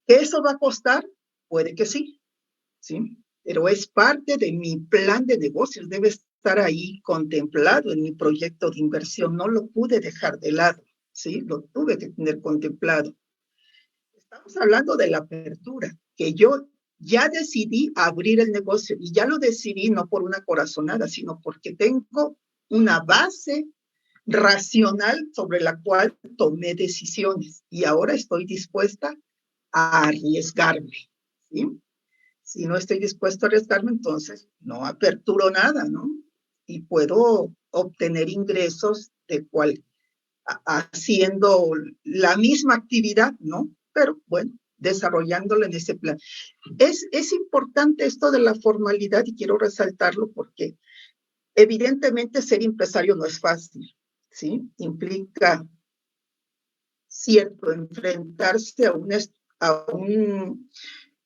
¿Que eso va a costar? Puede que sí, ¿sí? Pero es parte de mi plan de negocios, debe estar ahí contemplado en mi proyecto de inversión, no lo pude dejar de lado, ¿sí? Lo tuve que tener contemplado. Estamos hablando de la apertura, que yo ya decidí abrir el negocio, y ya lo decidí no por una corazonada, sino porque tengo una base racional sobre la cual tomé decisiones, y ahora estoy dispuesta a arriesgarme, ¿sí? Si no estoy dispuesto a arriesgarme, entonces no aperturo nada, ¿no? Y puedo obtener ingresos haciendo la misma actividad, ¿no? Pero bueno, desarrollándolo en ese plan. Es importante esto de la formalidad, y quiero resaltarlo porque evidentemente ser empresario no es fácil, ¿sí? Implica cierto, enfrentarse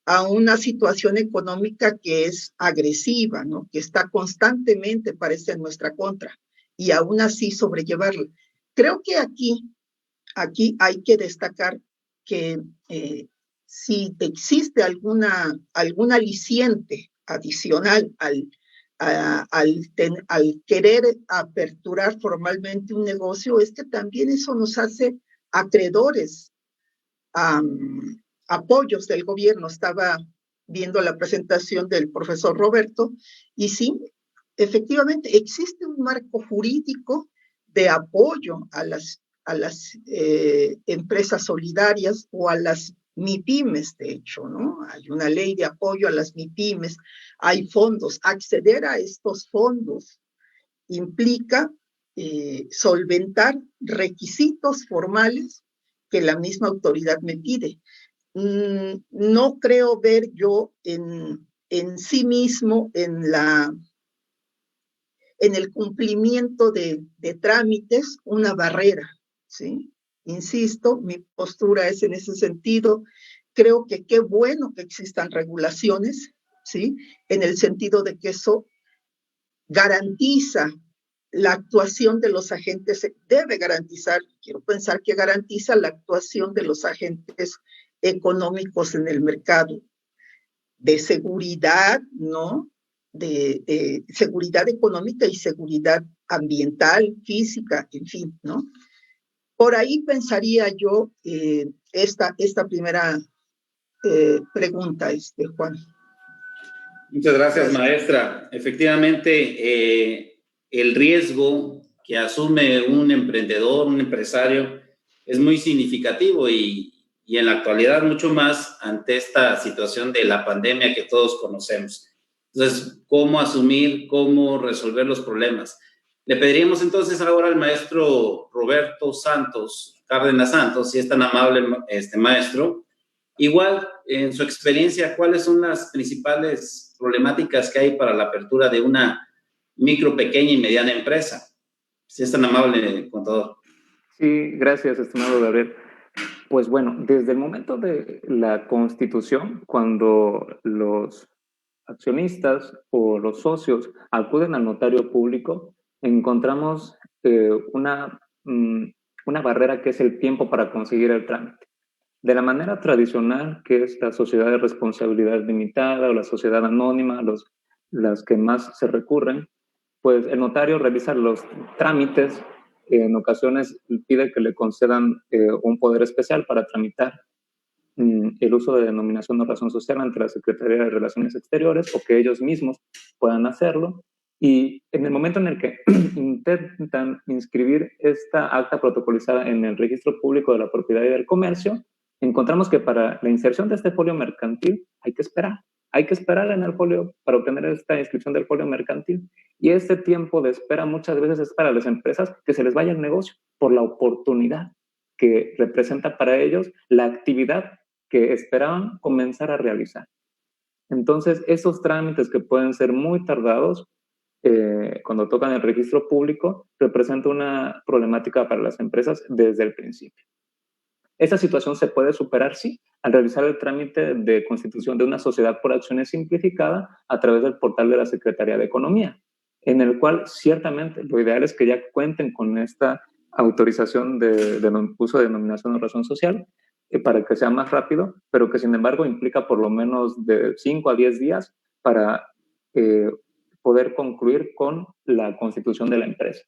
a una situación económica que es agresiva, ¿no? Que está constantemente, parece, en nuestra contra, y aún así sobrellevarla. Creo que aquí hay que destacar que si existe algún aliciente adicional al querer aperturar formalmente un negocio, es que también eso nos hace acreedores a apoyos del gobierno. Estaba viendo la presentación del profesor Roberto, y sí, efectivamente existe un marco jurídico de apoyo a las empresas solidarias o a las MIPYMES, de hecho, ¿no? Hay una ley de apoyo a las MIPYMES, hay fondos. Acceder a estos fondos implica solventar requisitos formales que la misma autoridad me pide. No creo ver yo en sí mismo, en el cumplimiento de trámites, una barrera, ¿sí? Insisto, mi postura es en ese sentido. Creo que qué bueno que existan regulaciones, ¿sí? En el sentido de que eso garantiza la actuación de los agentes, debe garantizar, quiero pensar que garantiza la actuación de los agentes económicos en el mercado, de seguridad, ¿no? De seguridad económica y seguridad ambiental, física, en fin, ¿no? Por ahí pensaría yo esta primera pregunta, Juan. Muchas gracias, maestra. Efectivamente, el riesgo que asume un emprendedor, un empresario, es muy significativo y en la actualidad mucho más ante esta situación de la pandemia que todos conocemos. Entonces, ¿cómo asumir, cómo resolver los problemas? Le pediríamos entonces ahora al maestro Roberto Cárdenas Santos, si es tan amable, maestro. Igual, en su experiencia, ¿cuáles son las principales problemáticas que hay para la apertura de una micro, pequeña y mediana empresa? Si es tan amable, contador. Sí, gracias, estimado Gabriel. Pues bueno, desde el momento de la constitución, cuando los accionistas o los socios acuden al notario público, encontramos una barrera que es el tiempo para conseguir el trámite. De la manera tradicional, que es la sociedad de responsabilidad limitada o la sociedad anónima, las que más se recurren, pues el notario realiza los trámites, en ocasiones pide que le concedan un poder especial para tramitar el uso de denominación o razón social ante la Secretaría de Relaciones Exteriores o que ellos mismos puedan hacerlo. Y en el momento en el que intentan inscribir esta acta protocolizada en el Registro Público de la Propiedad y del Comercio, encontramos que para la inserción de este folio mercantil hay que esperar. Hay que esperar en el folio para obtener esta inscripción del folio mercantil. Y este tiempo de espera muchas veces es para las empresas que se les vaya el negocio por la oportunidad que representa para ellos la actividad que esperaban comenzar a realizar. Entonces, esos trámites que pueden ser muy tardados cuando tocan el registro público representan una problemática para las empresas desde el principio. Esta situación se puede superar, sí, al realizar el trámite de constitución de una sociedad por acciones simplificada a través del portal de la Secretaría de Economía, en el cual ciertamente lo ideal es que ya cuenten con esta autorización de uso de denominación o razón social para que sea más rápido, pero que sin embargo implica por lo menos de 5 a 10 días para poder concluir con la constitución de la empresa.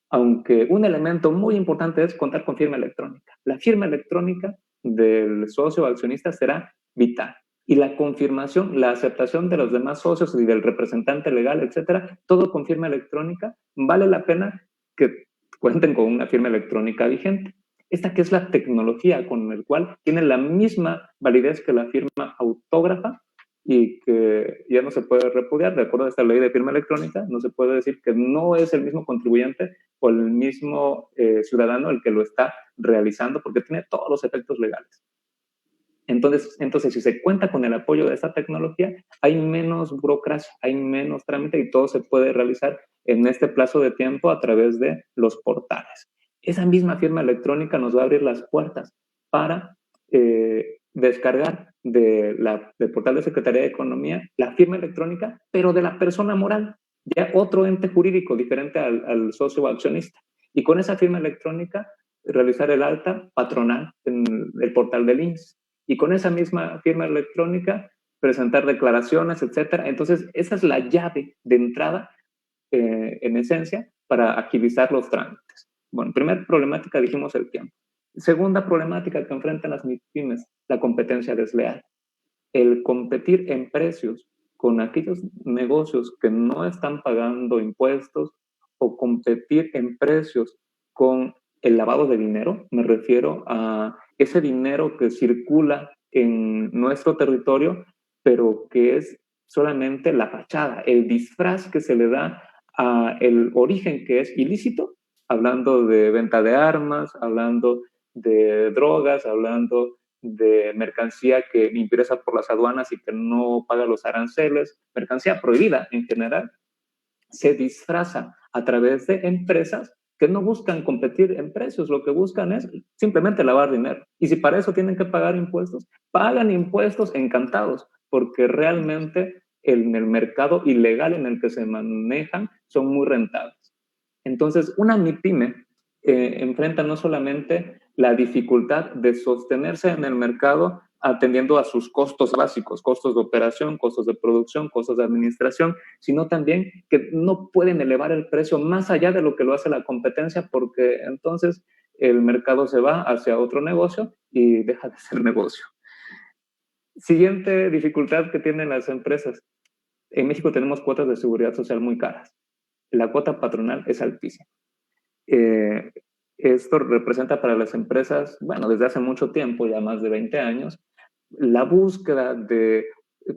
Aunque un elemento muy importante es contar con firma electrónica. La firma electrónica del socio o accionista será vital. Y la confirmación, la aceptación de los demás socios y del representante legal, etcétera, todo con firma electrónica, vale la pena que cuenten con una firma electrónica vigente. Esta que es la tecnología con la cual tiene la misma validez que la firma autógrafa y que ya no se puede repudiar, de acuerdo a esta ley de firma electrónica, no se puede decir que no es el mismo contribuyente o el mismo ciudadano el que lo está realizando, porque tiene todos los efectos legales. Entonces, si se cuenta con el apoyo de esta tecnología, hay menos burocracia, hay menos trámite y todo se puede realizar en este plazo de tiempo a través de los portales. esa misma firma electrónica nos va a abrir las puertas para descargar del portal de Secretaría de Economía la firma electrónica, pero de la persona moral, ya otro ente jurídico diferente al socio o accionista. Y con esa firma electrónica realizar el alta patronal en el portal del INSS. Y con esa misma firma electrónica presentar declaraciones, etcétera. Entonces, esa es la llave de entrada, en esencia, para agilizar los trámites. Bueno, primera problemática, dijimos el tiempo. Segunda problemática que enfrentan las MIPYMES, la competencia desleal. El competir en precios con aquellos negocios que no están pagando impuestos, o competir en precios con el lavado de dinero. Me refiero a ese dinero que circula en nuestro territorio, pero que es solamente la fachada, el disfraz que se le da a el origen, que es ilícito, hablando de venta de armas, hablando de drogas, hablando de mercancía que ingresa por las aduanas y que no paga los aranceles, mercancía prohibida en general, se disfraza a través de empresas que no buscan competir en precios, lo que buscan es simplemente lavar dinero. Y si para eso tienen que pagar impuestos, pagan impuestos encantados, porque realmente en el mercado ilegal en el que se manejan son muy rentables. Entonces, una MIPYME enfrenta no solamente la dificultad de sostenerse en el mercado atendiendo a sus costos básicos, costos de operación, costos de producción, costos de administración, sino también que no pueden elevar el precio más allá de lo que lo hace la competencia, porque entonces el mercado se va hacia otro negocio y deja de ser negocio. Siguiente dificultad que tienen las empresas. En México tenemos cuotas de seguridad social muy caras. La cuota patronal es altísima. Esto representa para las empresas, bueno, desde hace mucho tiempo, ya más de 20 años, la búsqueda de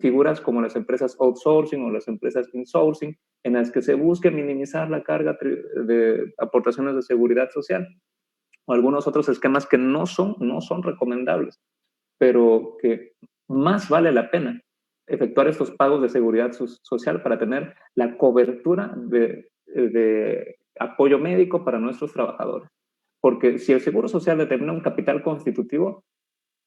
figuras como las empresas outsourcing o las empresas insourcing, en las que se busque minimizar la carga de aportaciones de seguridad social, o algunos otros esquemas que no son recomendables, pero que más vale la pena efectuar estos pagos de seguridad social para tener la cobertura de apoyo médico para nuestros trabajadores. Porque si el Seguro Social determina un capital constitutivo,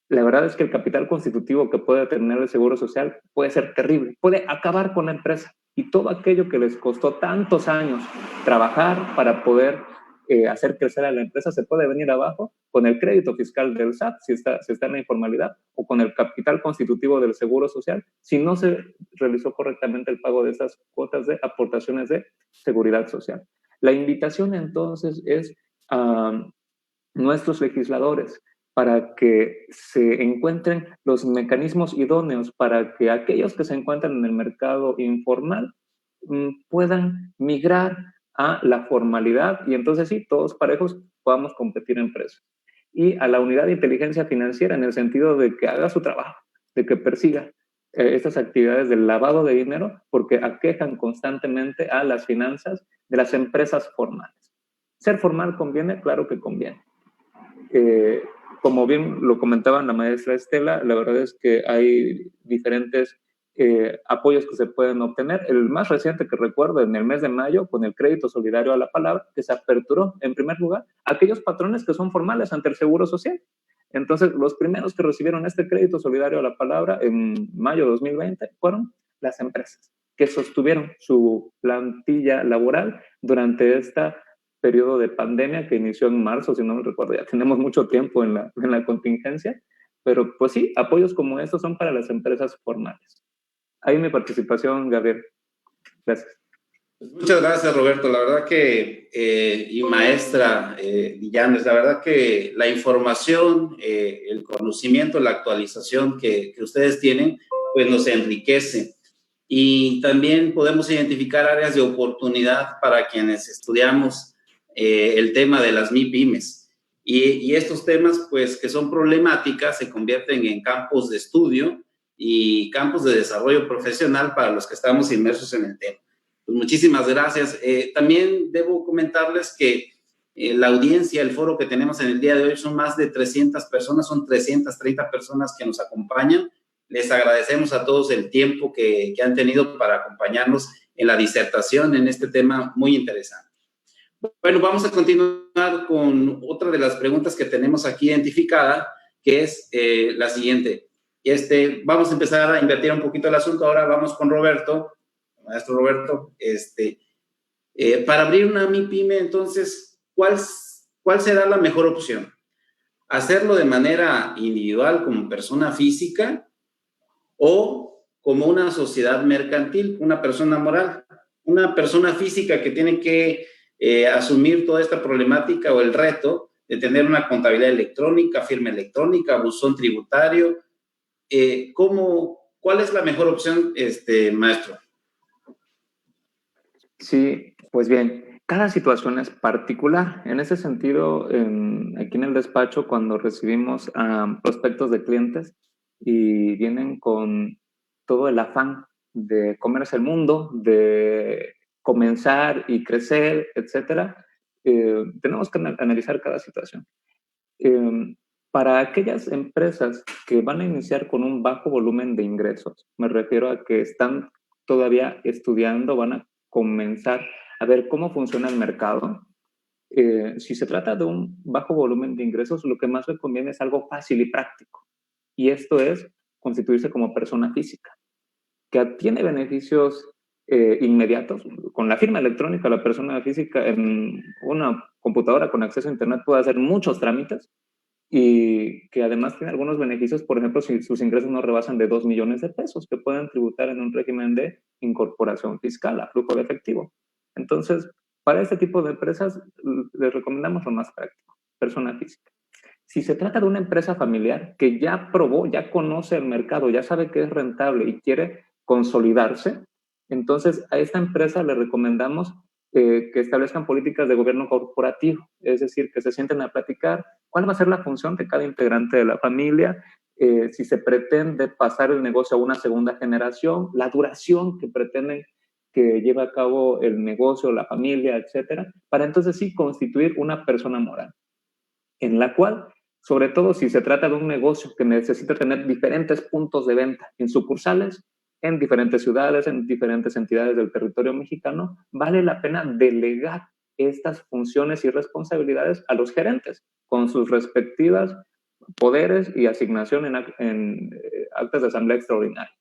la verdad es que el capital constitutivo que puede determinar el Seguro Social puede ser terrible, puede acabar con la empresa. Y todo aquello que les costó tantos años trabajar para poder hacer crecer a la empresa se puede venir abajo con el crédito fiscal del SAT, si está en la informalidad, o con el capital constitutivo del Seguro Social, si no se realizó correctamente el pago de esas cuotas de aportaciones de seguridad social. La invitación entonces es a nuestros legisladores para que se encuentren los mecanismos idóneos para que aquellos que se encuentran en el mercado informal puedan migrar a la formalidad y entonces sí, todos parejos podamos competir en precios. Y a la unidad de inteligencia financiera en el sentido de que haga su trabajo, de que persiga estas actividades del lavado de dinero, porque aquejan constantemente a las finanzas de las empresas formales. ¿Ser formal conviene? Claro que conviene. Como bien lo comentaba la maestra Estela, la verdad es que hay diferentes apoyos que se pueden obtener. El más reciente que recuerdo, en el mes de mayo, con el crédito solidario a la palabra, que se aperturó en primer lugar a aquellos patrones que son formales ante el Seguro Social. Entonces, los primeros que recibieron este crédito solidario a la palabra en mayo de 2020 fueron las empresas, que sostuvieron su plantilla laboral durante esta periodo de pandemia que inició en marzo, si no me recuerdo, ya tenemos mucho tiempo en la contingencia, pero pues sí, apoyos como estos son para las empresas formales. Ahí mi participación, Gabriel. Gracias. Muchas gracias, Roberto. La verdad que, y maestra Villanes, la verdad que la información, el conocimiento, la actualización que ustedes tienen, pues nos enriquece. Y también podemos identificar áreas de oportunidad para quienes estudiamos el tema de las MIPYMES. Y estos temas, pues, que son problemáticas, se convierten en campos de estudio y campos de desarrollo profesional para los que estamos inmersos en el tema. Pues muchísimas gracias. También debo comentarles que la audiencia, el foro que tenemos en el día de hoy son más de 300 personas, son 330 personas que nos acompañan. Les agradecemos a todos el tiempo que han tenido para acompañarnos en la disertación en este tema muy interesante. Bueno, vamos a continuar con otra de las preguntas que tenemos aquí identificada, que es la siguiente. Vamos a empezar a invertir un poquito el asunto. Ahora vamos con Roberto, maestro Roberto. Para abrir una MIPYME, entonces, ¿cuál será la mejor opción? ¿Hacerlo de manera individual como persona física o como una sociedad mercantil, una persona moral? Una persona física que tiene que asumir toda esta problemática o el reto de tener una contabilidad electrónica, firma electrónica, buzón tributario. ¿Cuál es la mejor opción, maestro? Sí, pues bien, cada situación es particular. En ese sentido, aquí en el despacho, cuando recibimos a prospectos de clientes y vienen con todo el afán de comerse el mundo, de comenzar y crecer, etcétera, tenemos que analizar cada situación. Para aquellas empresas que van a iniciar con un bajo volumen de ingresos, me refiero a que están todavía estudiando, van a comenzar a ver cómo funciona el mercado. Si se trata de un bajo volumen de ingresos, lo que más le conviene es algo fácil y práctico. Y esto es constituirse como persona física, que tiene beneficios inmediatos. Con la firma electrónica, la persona física en una computadora con acceso a Internet puede hacer muchos trámites y que además tiene algunos beneficios, por ejemplo, si sus ingresos no rebasan de 2 millones de pesos, que pueden tributar en un régimen de incorporación fiscal a flujo de efectivo. Entonces, para este tipo de empresas, les recomendamos lo más práctico, persona física. Si se trata de una empresa familiar que ya probó, ya conoce el mercado, ya sabe que es rentable y quiere consolidarse, entonces a esta empresa le recomendamos que establezcan políticas de gobierno corporativo, es decir, que se sienten a platicar cuál va a ser la función de cada integrante de la familia, si se pretende pasar el negocio a una segunda generación, la duración que pretenden que lleve a cabo el negocio, la familia, etcétera, para entonces sí constituir una persona moral, en la cual, sobre todo si se trata de un negocio que necesita tener diferentes puntos de venta en sucursales, en diferentes ciudades, en diferentes entidades del territorio mexicano, vale la pena delegar estas funciones y responsabilidades a los gerentes con sus respectivas poderes y asignación en actas de asamblea extraordinaria.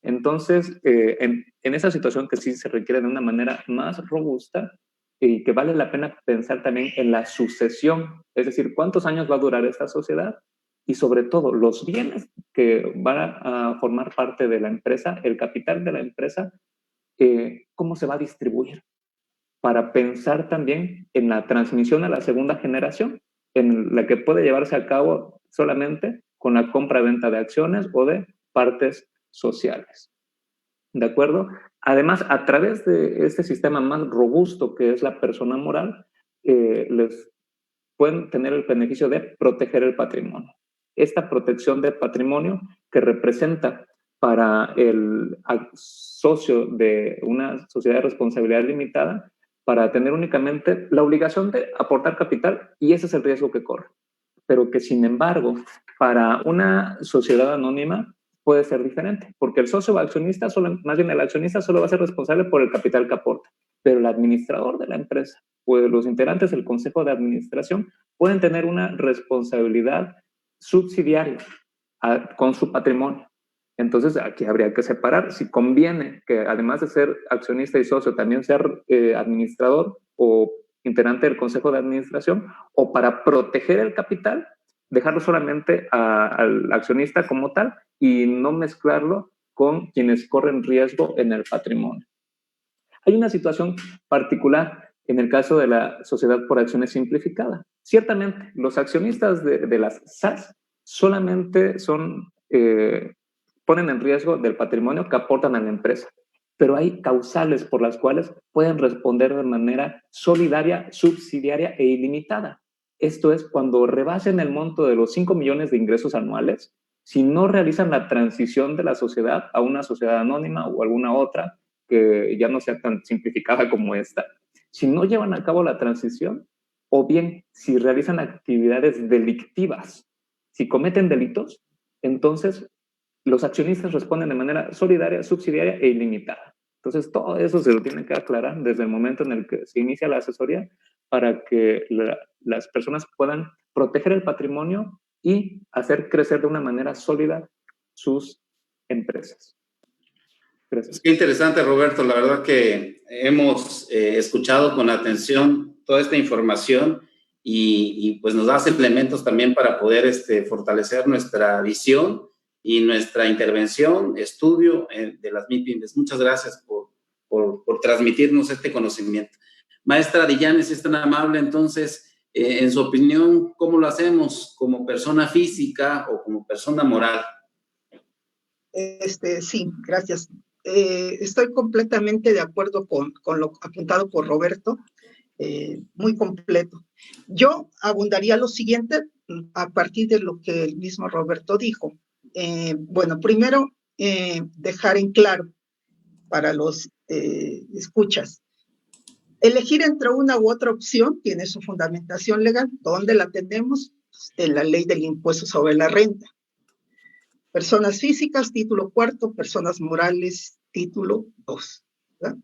Entonces, en esa situación que sí se requiere de una manera más robusta y que vale la pena pensar también en la sucesión, es decir, cuántos años va a durar esta sociedad y sobre todo los bienes que van a formar parte de la empresa, el capital de la empresa, cómo se va a distribuir, para pensar también en la transmisión a la segunda generación, en la que puede llevarse a cabo solamente con la compra-venta de acciones o de partes sociales. ¿De acuerdo? Además, a través de este sistema más robusto que es la persona moral, les pueden tener el beneficio de proteger el patrimonio. Esta protección del patrimonio que representa para el socio de una sociedad de responsabilidad limitada, para tener únicamente la obligación de aportar capital, y ese es el riesgo que corre. Pero que, sin embargo, para una sociedad anónima puede ser diferente, porque el socio accionista, más bien el accionista, solo va a ser responsable por el capital que aporta, pero el administrador de la empresa o los integrantes del consejo de administración pueden tener una responsabilidad subsidiaria con su patrimonio. Entonces, aquí habría que separar si conviene que, además de ser accionista y socio, también sea administrador o integrante del consejo de administración, o para proteger el capital, dejarlo solamente al accionista como tal y no mezclarlo con quienes corren riesgo en el patrimonio. Hay una situación particular en el caso de la sociedad por acciones simplificada. Ciertamente, los accionistas de las SAS solamente ponen en riesgo del patrimonio que aportan a la empresa, pero hay causales por las cuales pueden responder de manera solidaria, subsidiaria e ilimitada. Esto es, cuando rebasen el monto de los 5 millones de ingresos anuales, si no realizan la transición de la sociedad a una sociedad anónima o alguna otra, que ya no sea tan simplificada como esta, si no llevan a cabo la transición, o bien si realizan actividades delictivas, si cometen delitos, entonces los accionistas responden de manera solidaria, subsidiaria e ilimitada. Entonces, todo eso se lo tiene que aclarar desde el momento en el que se inicia la asesoría para que las personas puedan proteger el patrimonio y hacer crecer de una manera sólida sus empresas. Gracias. Qué interesante, Roberto. La verdad que hemos escuchado con atención toda esta información y pues nos das elementos también para poder fortalecer nuestra visión y nuestra intervención, estudio de las MIPYMES. Muchas gracias por transmitirnos este conocimiento. Maestra Dillane, si es tan amable, entonces, en su opinión, ¿cómo lo hacemos? ¿Como persona física o como persona moral? Sí, gracias. Estoy completamente de acuerdo con lo apuntado por Roberto, muy completo. Yo abundaría lo siguiente a partir de lo que el mismo Roberto dijo. Bueno, primero, dejar en claro para los escuchas. Elegir entre una u otra opción tiene su fundamentación legal. ¿Dónde la tenemos? En la ley del impuesto sobre la renta. Personas físicas, título 4, personas morales, título 2. ¿verdad?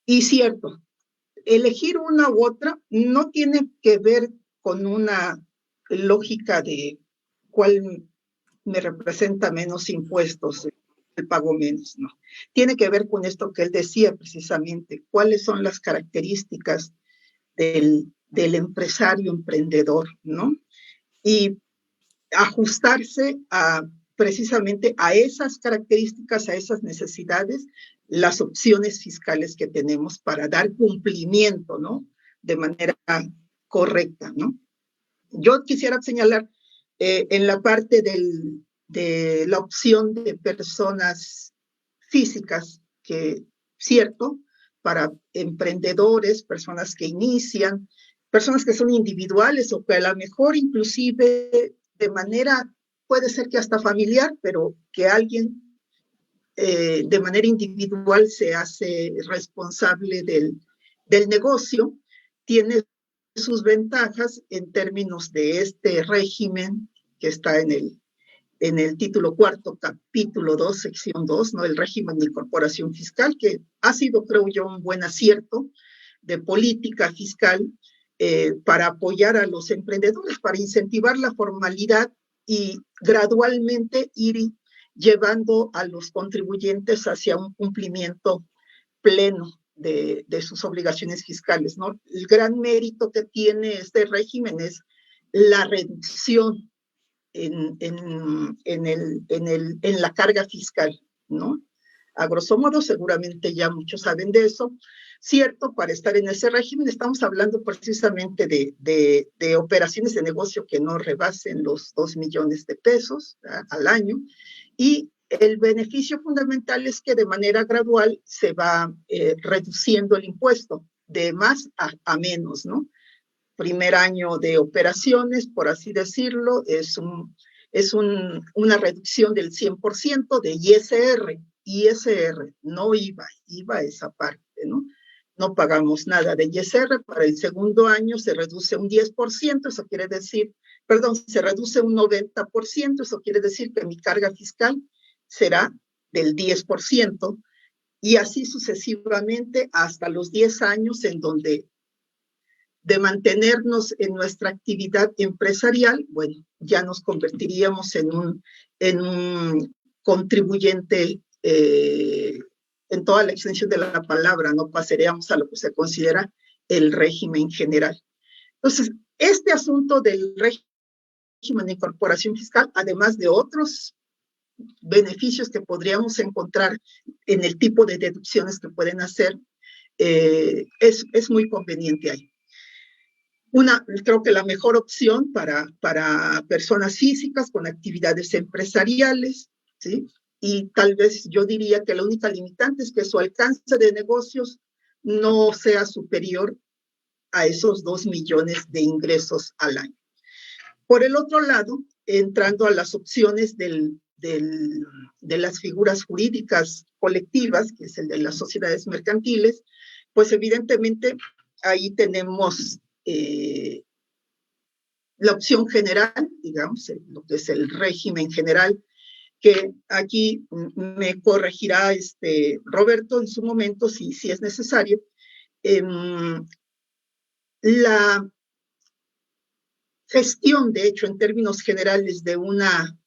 Y cierto, elegir una u otra no tiene que ver con una lógica de cuál me representa menos impuestos, el pago menos, no. Tiene que ver con esto que él decía precisamente, cuáles son las características del empresario emprendedor, ¿no? Y ajustarse precisamente a esas características, a esas necesidades, las opciones fiscales que tenemos para dar cumplimiento, ¿no? De manera correcta, ¿no? Yo quisiera señalar en la parte de la opción de personas físicas, que cierto, para emprendedores, personas que inician, personas que son individuales o que a lo mejor inclusive de manera, puede ser que hasta familiar, pero que alguien de manera individual se hace responsable del negocio, tiene sus ventajas en términos de este régimen que está en el título 4, capítulo 2, sección 2, ¿no? El régimen de incorporación fiscal, que ha sido, creo yo, un buen acierto de política fiscal para apoyar a los emprendedores, para incentivar la formalidad y gradualmente ir llevando a los contribuyentes hacia un cumplimiento pleno de sus obligaciones fiscales, ¿no? El gran mérito que tiene este régimen es la reducción en la carga fiscal, ¿no? A grosso modo, seguramente ya muchos saben de eso. Cierto, para estar en ese régimen estamos hablando precisamente de operaciones de negocio que no rebasen los 2 millones de pesos al año, y el beneficio fundamental es que de manera gradual se va reduciendo el impuesto de más a menos, ¿no? Primer año de operaciones, por así decirlo, es una reducción del 100% de ISR, no IVA, IVA esa parte, ¿no? No pagamos nada de ISR, para el segundo año se reduce un 10%, eso quiere decir, perdón, se reduce un 90%, eso quiere decir que mi carga fiscal será del 10%, y así sucesivamente hasta los 10 años en donde de mantenernos en nuestra actividad empresarial, bueno, ya nos convertiríamos en un contribuyente en toda la extensión de la palabra, no pasaríamos a lo que se considera el régimen general. Entonces, este asunto del régimen de incorporación fiscal, además de otros beneficios que podríamos encontrar en el tipo de deducciones que pueden hacer, es muy conveniente ahí. Creo que la mejor opción para personas físicas con actividades empresariales, ¿sí? Y tal vez yo diría que la única limitante es que su alcance de negocios no sea superior a esos 2 millones de ingresos al año. Por el otro lado, entrando a las opciones de las figuras jurídicas colectivas, que es el de las sociedades mercantiles, pues evidentemente ahí tenemos la opción general, digamos, lo que es el régimen general, que aquí me corregirá Roberto en su momento, si es necesario. La gestión, de hecho, en términos generales, de una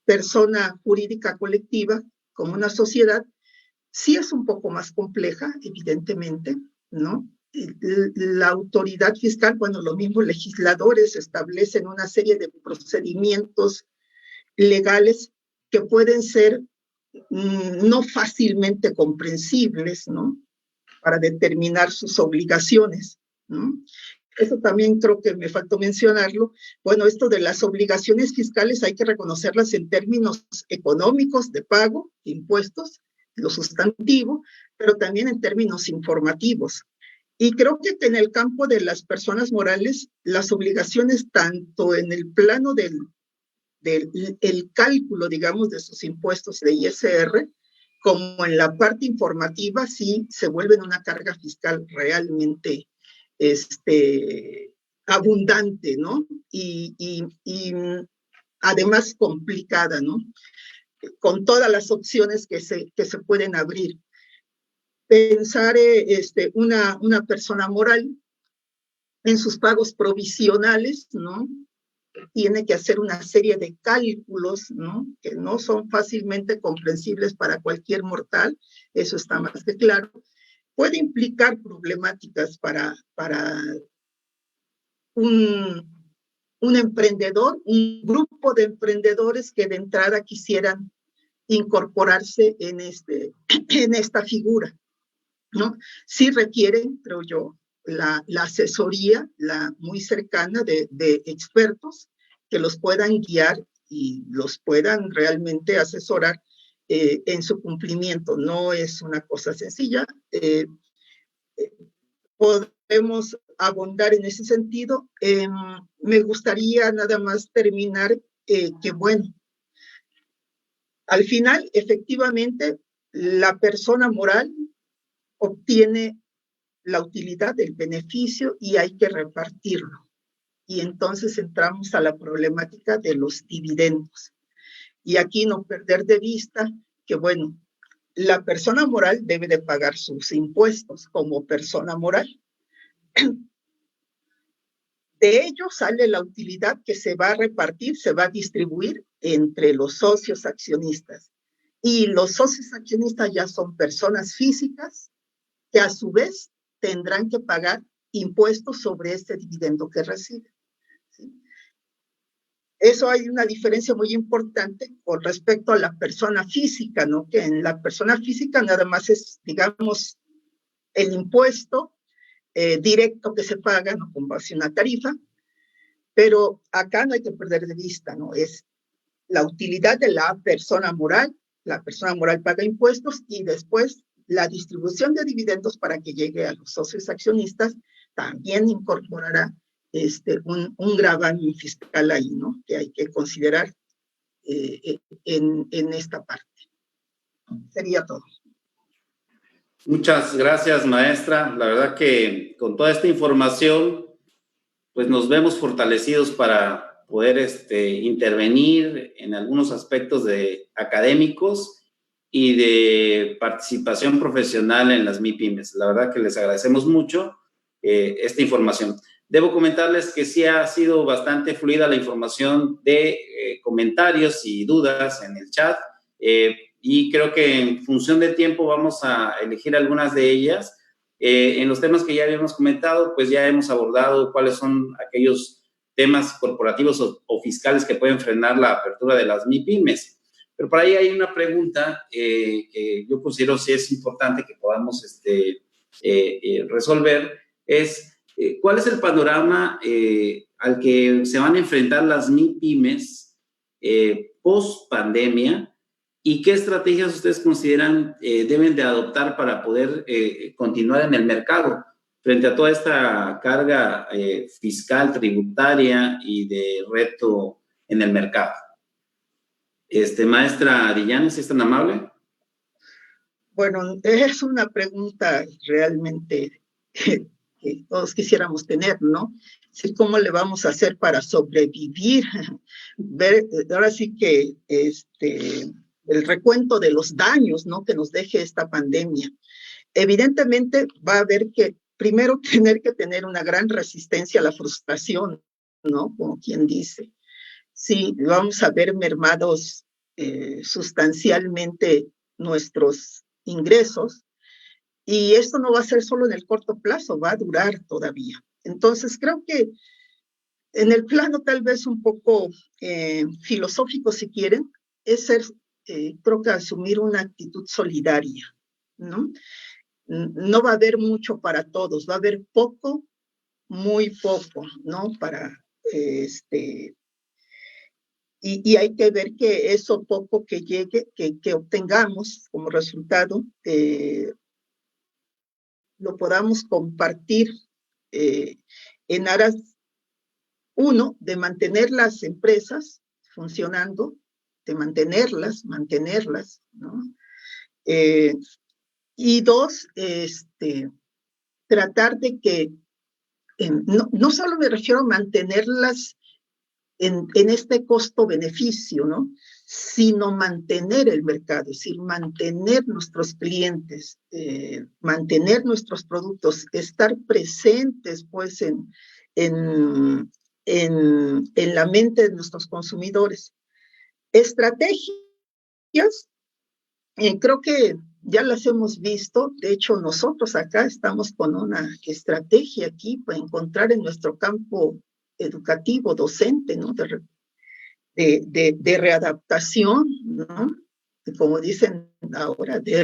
persona jurídica colectiva como una sociedad, sí es un poco más compleja, evidentemente, ¿no? La autoridad fiscal, bueno, los mismos legisladores establecen una serie de procedimientos legales que pueden ser no fácilmente comprensibles, ¿no? Para determinar sus obligaciones, ¿no? Eso también creo que me faltó mencionarlo. Bueno, esto de las obligaciones fiscales hay que reconocerlas en términos económicos de pago, impuestos, lo sustantivo, pero también en términos informativos. Y creo que en el campo de las personas morales, las obligaciones tanto en el plano del cálculo, digamos, de sus impuestos de ISR, como en la parte informativa, sí se vuelven una carga fiscal realmente abundante, ¿no? Y además complicada, ¿no? Con todas las opciones que se pueden abrir. Pensar una persona moral en sus pagos provisionales, ¿no? Tiene que hacer una serie de cálculos, ¿no? Que no son fácilmente comprensibles para cualquier mortal, eso está más que claro. Puede implicar problemáticas para un emprendedor, un grupo de emprendedores que de entrada quisieran incorporarse en esta figura, ¿no? Sí requieren, creo yo, la asesoría, muy cercana de expertos que los puedan guiar y los puedan realmente asesorar en su cumplimiento. No es una cosa sencilla. Podemos abundar en ese sentido. Me gustaría nada más terminar que, bueno, al final, efectivamente, la persona moral obtiene la utilidad del beneficio y hay que repartirlo. Y entonces entramos a la problemática de los dividendos. Y aquí no perder de vista que, bueno, la persona moral debe de pagar sus impuestos como persona moral. De ello sale la utilidad que se va a repartir, se va a distribuir entre los socios accionistas. Y los socios accionistas ya son personas físicas que a su vez tendrán que pagar impuestos sobre este dividendo que reciben. ¿Sí? Eso hay una diferencia muy importante con respecto a la persona física, ¿no? Que en la persona física nada más es, digamos, el impuesto directo que se paga, ¿no? Con base en una tarifa, pero acá no hay que perder de vista, ¿no? Es la utilidad de la persona moral paga impuestos y después la distribución de dividendos para que llegue a los socios accionistas también incorporará un gravamen fiscal ahí, ¿no? Que hay que considerar en esta parte. Sería todo. Muchas gracias, maestra. La verdad que con toda esta información, pues nos vemos fortalecidos para poder intervenir en algunos aspectos académicos y de participación profesional en las MIPYMES. La verdad que les agradecemos mucho esta información. Debo comentarles que sí ha sido bastante fluida la información de comentarios y dudas en el chat. Y creo que en función del tiempo vamos a elegir algunas de ellas. En los temas que ya habíamos comentado, pues ya hemos abordado cuáles son aquellos temas corporativos o fiscales que pueden frenar la apertura de las MIPYMES. Pero por ahí hay una pregunta que yo considero sí es importante que podamos resolver, es ¿cuál es el panorama al que se van a enfrentar las MIPYMES post pandemia? ¿Y qué estrategias ustedes consideran deben de adoptar para poder continuar en el mercado frente a toda esta carga fiscal, tributaria y de reto en el mercado? Maestra Dillane, ¿sí es tan amable? Bueno, es una pregunta realmente que todos quisiéramos tener, ¿no? Sí, ¿cómo le vamos a hacer para sobrevivir? Ver, ahora sí que el recuento de los daños, ¿no?, que nos deje esta pandemia. Evidentemente va a haber que primero tener que tener una gran resistencia a la frustración, ¿no?, como quien dice. Sí, vamos a ver mermados sustancialmente nuestros ingresos, y esto no va a ser solo en el corto plazo, va a durar todavía. Entonces, creo que en el plano tal vez un poco filosófico, si quieren, es creo que asumir una actitud solidaria, ¿no? No va a haber mucho para todos, va a haber poco, muy poco, ¿no? Y hay que ver que eso poco que llegue, que obtengamos como resultado, lo podamos compartir en aras, uno, de mantener las empresas funcionando, de mantenerlas, ¿no? Y dos, tratar de que, no solo me refiero a mantenerlas en este costo-beneficio, ¿no?, sino mantener el mercado, es decir, mantener nuestros clientes, mantener nuestros productos, estar presentes, pues, en la mente de nuestros consumidores. Estrategias, creo que ya las hemos visto. De hecho, nosotros acá estamos con una estrategia aquí para encontrar en nuestro campo educativo, docente, ¿no?, de readaptación, ¿no?, como dicen ahora, de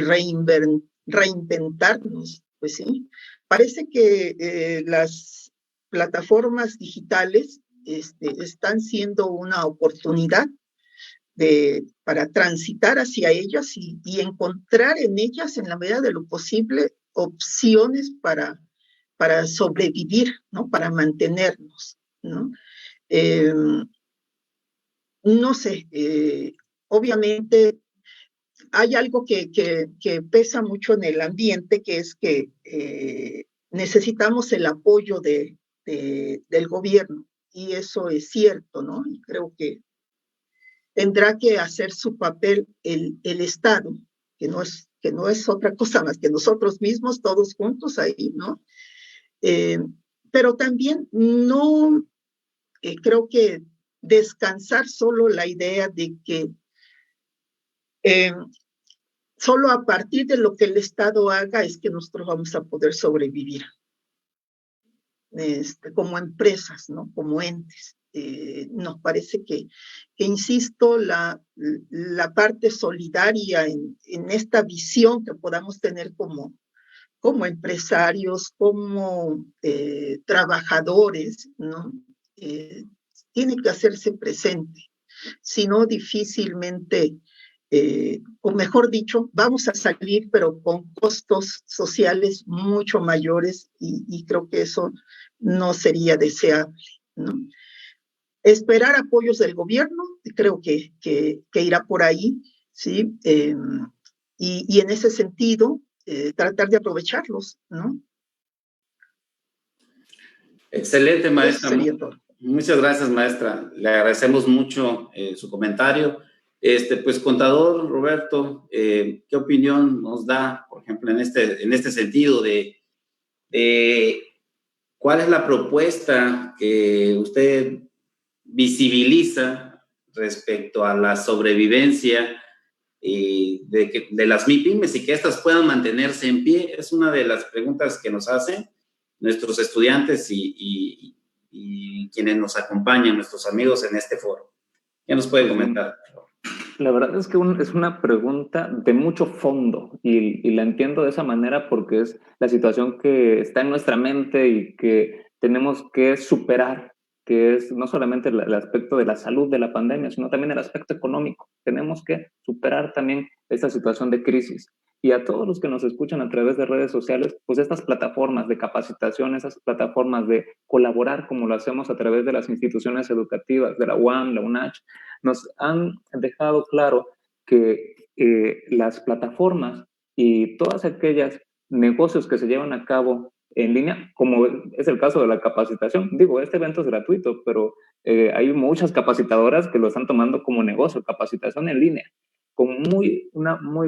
reinventarnos. Pues sí, parece que las plataformas digitales están siendo una oportunidad para transitar hacia ellas y encontrar en ellas, en la medida de lo posible, opciones para sobrevivir, ¿no?, para mantenernos, ¿no? No sé, obviamente hay algo que pesa mucho en el ambiente, que es que necesitamos el apoyo del gobierno, y eso es cierto, ¿no? Y creo que tendrá que hacer su papel el Estado, que no es otra cosa más que nosotros mismos, todos juntos ahí, ¿no? Pero también no creo que descansar solo la idea de que solo a partir de lo que el Estado haga es que nosotros vamos a poder sobrevivir como empresas, ¿no?, como entes. Nos parece que insisto, la parte solidaria en esta visión que podamos tener como empresarios, como trabajadores, ¿no?, tiene que hacerse presente. Si no, difícilmente, o mejor dicho, vamos a salir, pero con costos sociales mucho mayores, y creo que eso no sería deseable, ¿no? Esperar apoyos del gobierno, creo que irá por ahí, ¿sí? Y en ese sentido, tratar de aprovecharlos, ¿no? Excelente, maestra. Eso sería todo. Muchas gracias, maestra. Le agradecemos mucho su comentario. Pues, contador Roberto, ¿qué opinión nos da, por ejemplo, en este sentido de cuál es la propuesta que usted visibiliza respecto a la sobrevivencia de las MIPYMES y que éstas puedan mantenerse en pie? Es una de las preguntas que nos hacen nuestros estudiantes y quienes nos acompañan, nuestros amigos en este foro. ¿Qué nos puede comentar? La verdad es que es una pregunta de mucho fondo y la entiendo de esa manera porque es la situación que está en nuestra mente y que tenemos que superar, que es no solamente el aspecto de la salud de la pandemia, sino también el aspecto económico. Tenemos que superar también esta situación de crisis. Y a todos los que nos escuchan a través de redes sociales, pues estas plataformas de capacitación, esas plataformas de colaborar como lo hacemos a través de las instituciones educativas, de la UAM, la UNACH, nos han dejado claro que las plataformas y todas aquellas negocios que se llevan a cabo en línea, como es el caso de la capacitación. Digo, este evento es gratuito, pero hay muchas capacitadoras que lo están tomando como negocio, capacitación en línea, con muy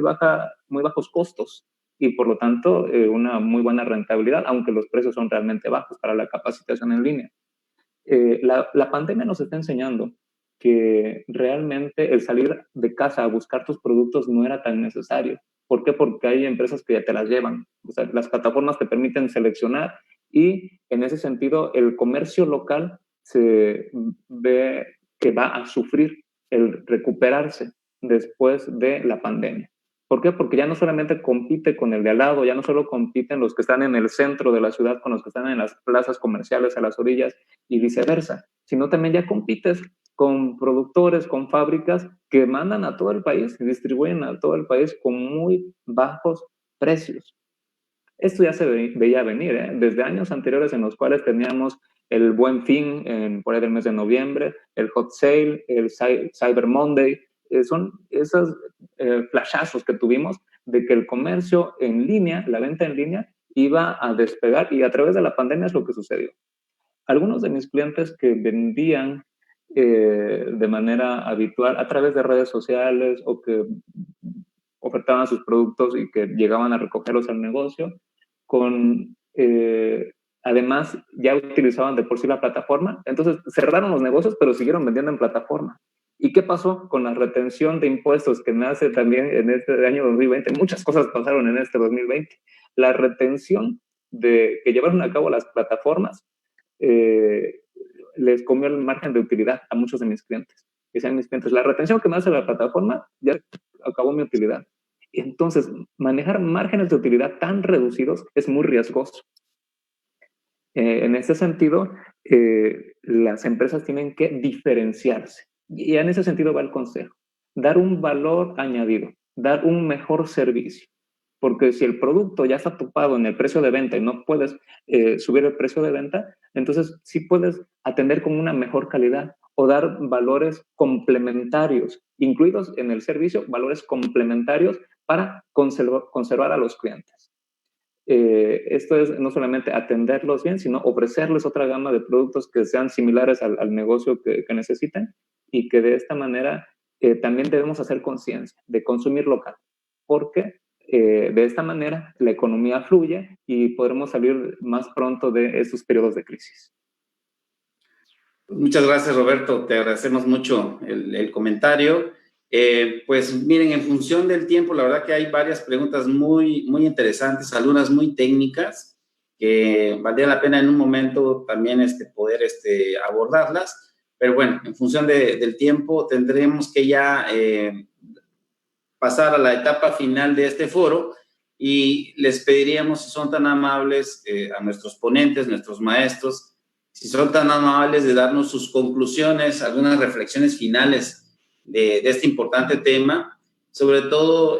bajos costos y por lo tanto una muy buena rentabilidad, aunque los precios son realmente bajos para la capacitación en línea. La pandemia nos está enseñando que realmente el salir de casa a buscar tus productos no era tan necesario. ¿Por qué? Porque hay empresas que ya te las llevan. O sea, las plataformas te permiten seleccionar y en ese sentido el comercio local se ve que va a sufrir el recuperarse después de la pandemia. ¿Por qué? Porque ya no solamente compite con el de al lado, ya no solo compiten los que están en el centro de la ciudad con los que están en las plazas comerciales a las orillas y viceversa, sino también ya compites con productores, con fábricas que mandan a todo el país y distribuyen a todo el país con muy bajos precios. Esto ya se veía venir, desde años anteriores en los cuales teníamos el Buen Fin por ahí del mes de noviembre, el Hot Sale, el Cyber Monday, son esos flashazos que tuvimos de que el comercio en línea, la venta en línea, iba a despegar y a través de la pandemia es lo que sucedió. Algunos de mis clientes que vendían de manera habitual a través de redes sociales o que ofertaban sus productos y que llegaban a recogerlos al negocio, además ya utilizaban de por sí la plataforma, entonces cerraron los negocios pero siguieron vendiendo en plataforma. ¿Y qué pasó con la retención de impuestos que nace también en este año 2020? Muchas cosas pasaron en este 2020. La retención que llevaron a cabo las plataformas les comió el margen de utilidad a muchos de mis clientes. Decían mis clientes, la retención que me hace la plataforma ya acabó mi utilidad. Entonces, manejar márgenes de utilidad tan reducidos es muy riesgoso. En ese sentido, las empresas tienen que diferenciarse. Y en ese sentido va el consejo. Dar un valor añadido, dar un mejor servicio. Porque si el producto ya está topado en el precio de venta y no puedes subir el precio de venta, entonces sí puedes atender con una mejor calidad o dar valores complementarios, incluidos en el servicio, valores complementarios para conservar a los clientes. Esto es no solamente atenderlos bien, sino ofrecerles otra gama de productos que sean similares al negocio que necesiten y que de esta manera también debemos hacer conciencia de consumir local, porque de esta manera la economía fluye y podremos salir más pronto de estos periodos de crisis. Muchas gracias, Roberto. Te agradecemos mucho el comentario. Pues miren, en función del tiempo, la verdad que hay varias preguntas muy, muy interesantes, algunas muy técnicas, que valdría la pena en un momento también poder abordarlas. Pero bueno, en función del tiempo, tendremos que ya pasar a la etapa final de este foro y les pediríamos, si son tan amables, a nuestros ponentes, nuestros maestros, si son tan amables de darnos sus conclusiones, algunas reflexiones finales de este importante tema. Sobre todo,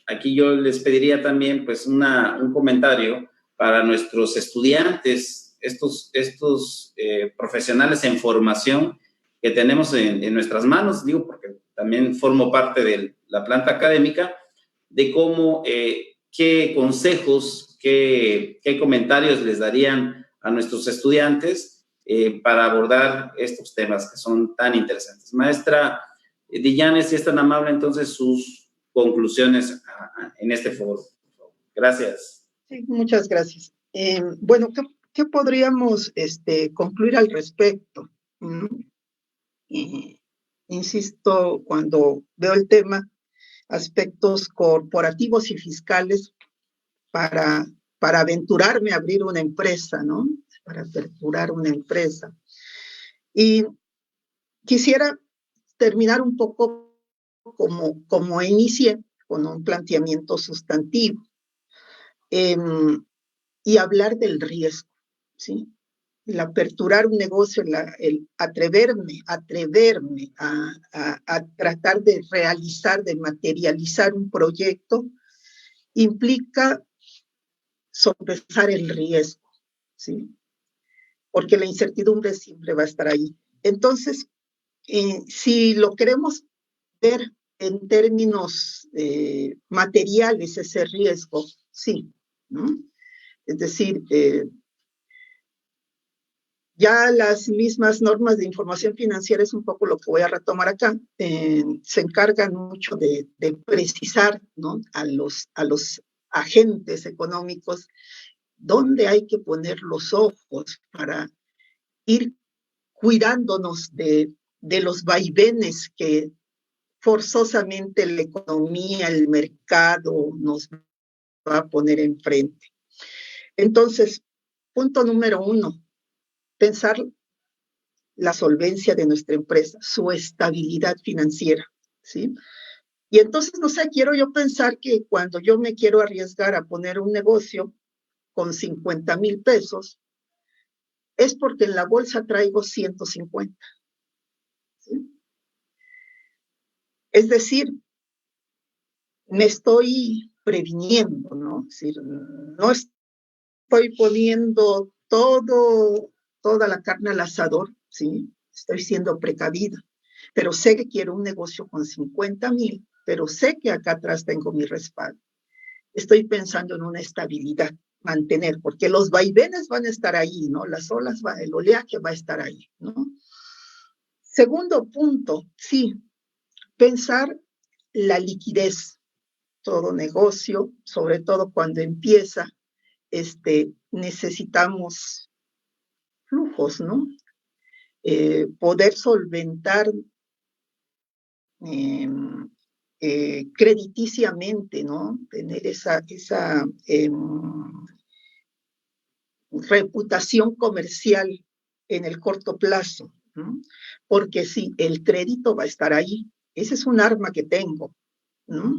aquí yo les pediría también pues un comentario para nuestros estudiantes, estos profesionales en formación que tenemos en nuestras manos, digo, porque también formo parte de la planta académica, de cómo, qué consejos, qué comentarios les darían a nuestros estudiantes para abordar estos temas que son tan interesantes. Maestra Dillane, si es tan amable, entonces sus conclusiones en este foro. Gracias. Sí, muchas gracias. Bueno, ¿qué podríamos concluir al respecto? Insisto, cuando veo el tema, aspectos corporativos y fiscales para aventurarme a abrir una empresa, ¿no? Para aperturar una empresa. Y quisiera terminar un poco como inicié, con un planteamiento sustantivo y hablar del riesgo, ¿sí? El aperturar un negocio, el atreverme a tratar de realizar, de materializar un proyecto, implica sopesar el riesgo, ¿sí? Porque la incertidumbre siempre va a estar ahí. Entonces, si lo queremos ver en términos materiales, ese riesgo, sí, ¿no? Es decir, ya las mismas normas de información financiera es un poco lo que voy a retomar acá. Se encargan mucho de precisar, ¿no?, a los agentes económicos dónde hay que poner los ojos para ir cuidándonos de los vaivenes que forzosamente la economía, el mercado nos va a poner enfrente. Entonces, punto número 1, pensar la solvencia de nuestra empresa, su estabilidad financiera, ¿sí? Y entonces, no sé, quiero yo pensar que cuando yo me quiero arriesgar a poner un negocio con 50,000 pesos, es porque en la bolsa traigo 150, ¿sí? Es decir, me estoy previniendo, ¿no? Es decir, no estoy poniendo toda la carne al asador, ¿sí? Estoy siendo precavida, pero sé que quiero un negocio con 50,000, pero sé que acá atrás tengo mi respaldo. Estoy pensando en una estabilidad, mantener, porque los vaivenes van a estar ahí, ¿no? Las olas, el oleaje va a estar ahí, ¿no? Segundo punto, sí, pensar la liquidez. Todo negocio, sobre todo cuando empieza, necesitamos flujos, ¿no? Poder solventar crediticiamente, ¿no? Tener esa reputación comercial en el corto plazo, ¿no? Porque sí, el crédito va a estar ahí. Ese es un arma que tengo, ¿no?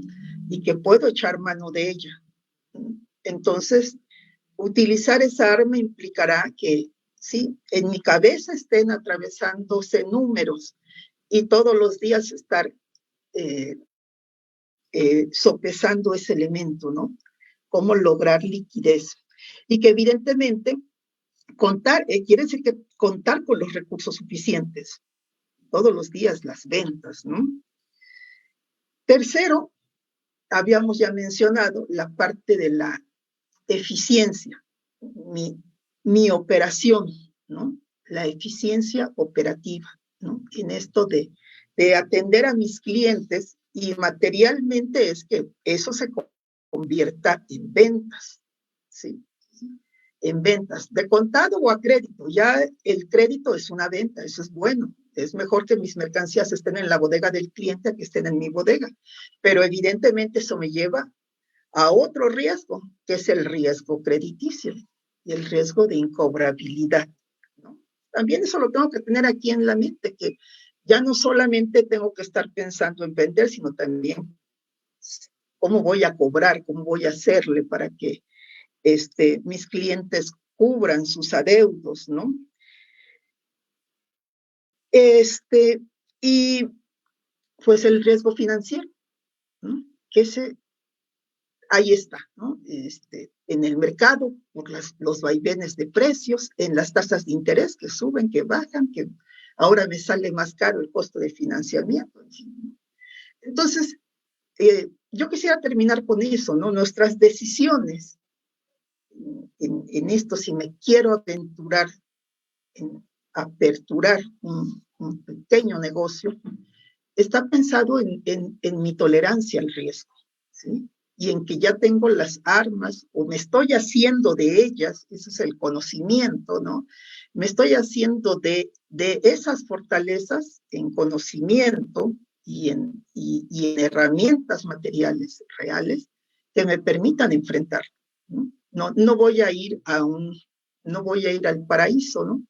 Y que puedo echar mano de ella, ¿no? Entonces, utilizar esa arma implicará que, sí, en mi cabeza estén atravesándose números y todos los días estar sopesando ese elemento, ¿no? Cómo lograr liquidez. Y que evidentemente contar, quiere decir que contar con los recursos suficientes. Todos los días las ventas, ¿no? Tercero, habíamos ya mencionado la parte de la eficiencia, mi operación, ¿no? La eficiencia operativa, ¿no? En esto de atender a mis clientes, y materialmente es que eso se convierta en ventas, ¿sí? En ventas, de contado o a crédito. Ya el crédito es una venta, eso es bueno. Es mejor que mis mercancías estén en la bodega del cliente a que estén en mi bodega. Pero evidentemente eso me lleva a otro riesgo, que es el riesgo crediticio y el riesgo de incobrabilidad, ¿no? También eso lo tengo que tener aquí en la mente, que ya no solamente tengo que estar pensando en vender, sino también cómo voy a cobrar, cómo voy a hacerle para que mis clientes cubran sus adeudos, ¿no? Y pues el riesgo financiero, ¿no? Que ahí está, ¿no? En el mercado, por los vaivenes de precios, en las tasas de interés que suben, que bajan, que ahora me sale más caro el costo de financiamiento. Entonces, yo quisiera terminar con eso, ¿no? Nuestras decisiones en esto, si me quiero aventurar en aperturar un pequeño negocio, está pensado en mi tolerancia al riesgo, ¿sí? Y en que ya tengo las armas o me estoy haciendo de ellas, ese es el conocimiento, ¿no? Me estoy haciendo de esas fortalezas en conocimiento y en herramientas materiales reales que me permitan enfrentar, ¿no? No voy a ir no voy a ir al paraíso, ¿no?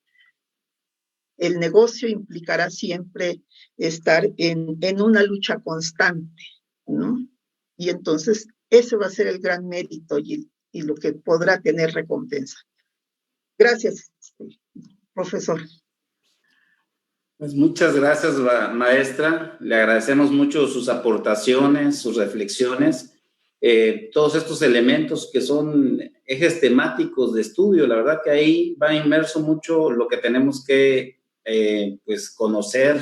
El negocio implicará siempre estar en una lucha constante, ¿no? Y entonces ese va a ser el gran mérito y lo que podrá tener recompensa. Gracias, profesor. Pues muchas gracias, maestra. Le agradecemos mucho sus aportaciones, sus reflexiones, todos estos elementos que son ejes temáticos de estudio. La verdad que ahí va inmerso mucho lo que tenemos que pues conocer,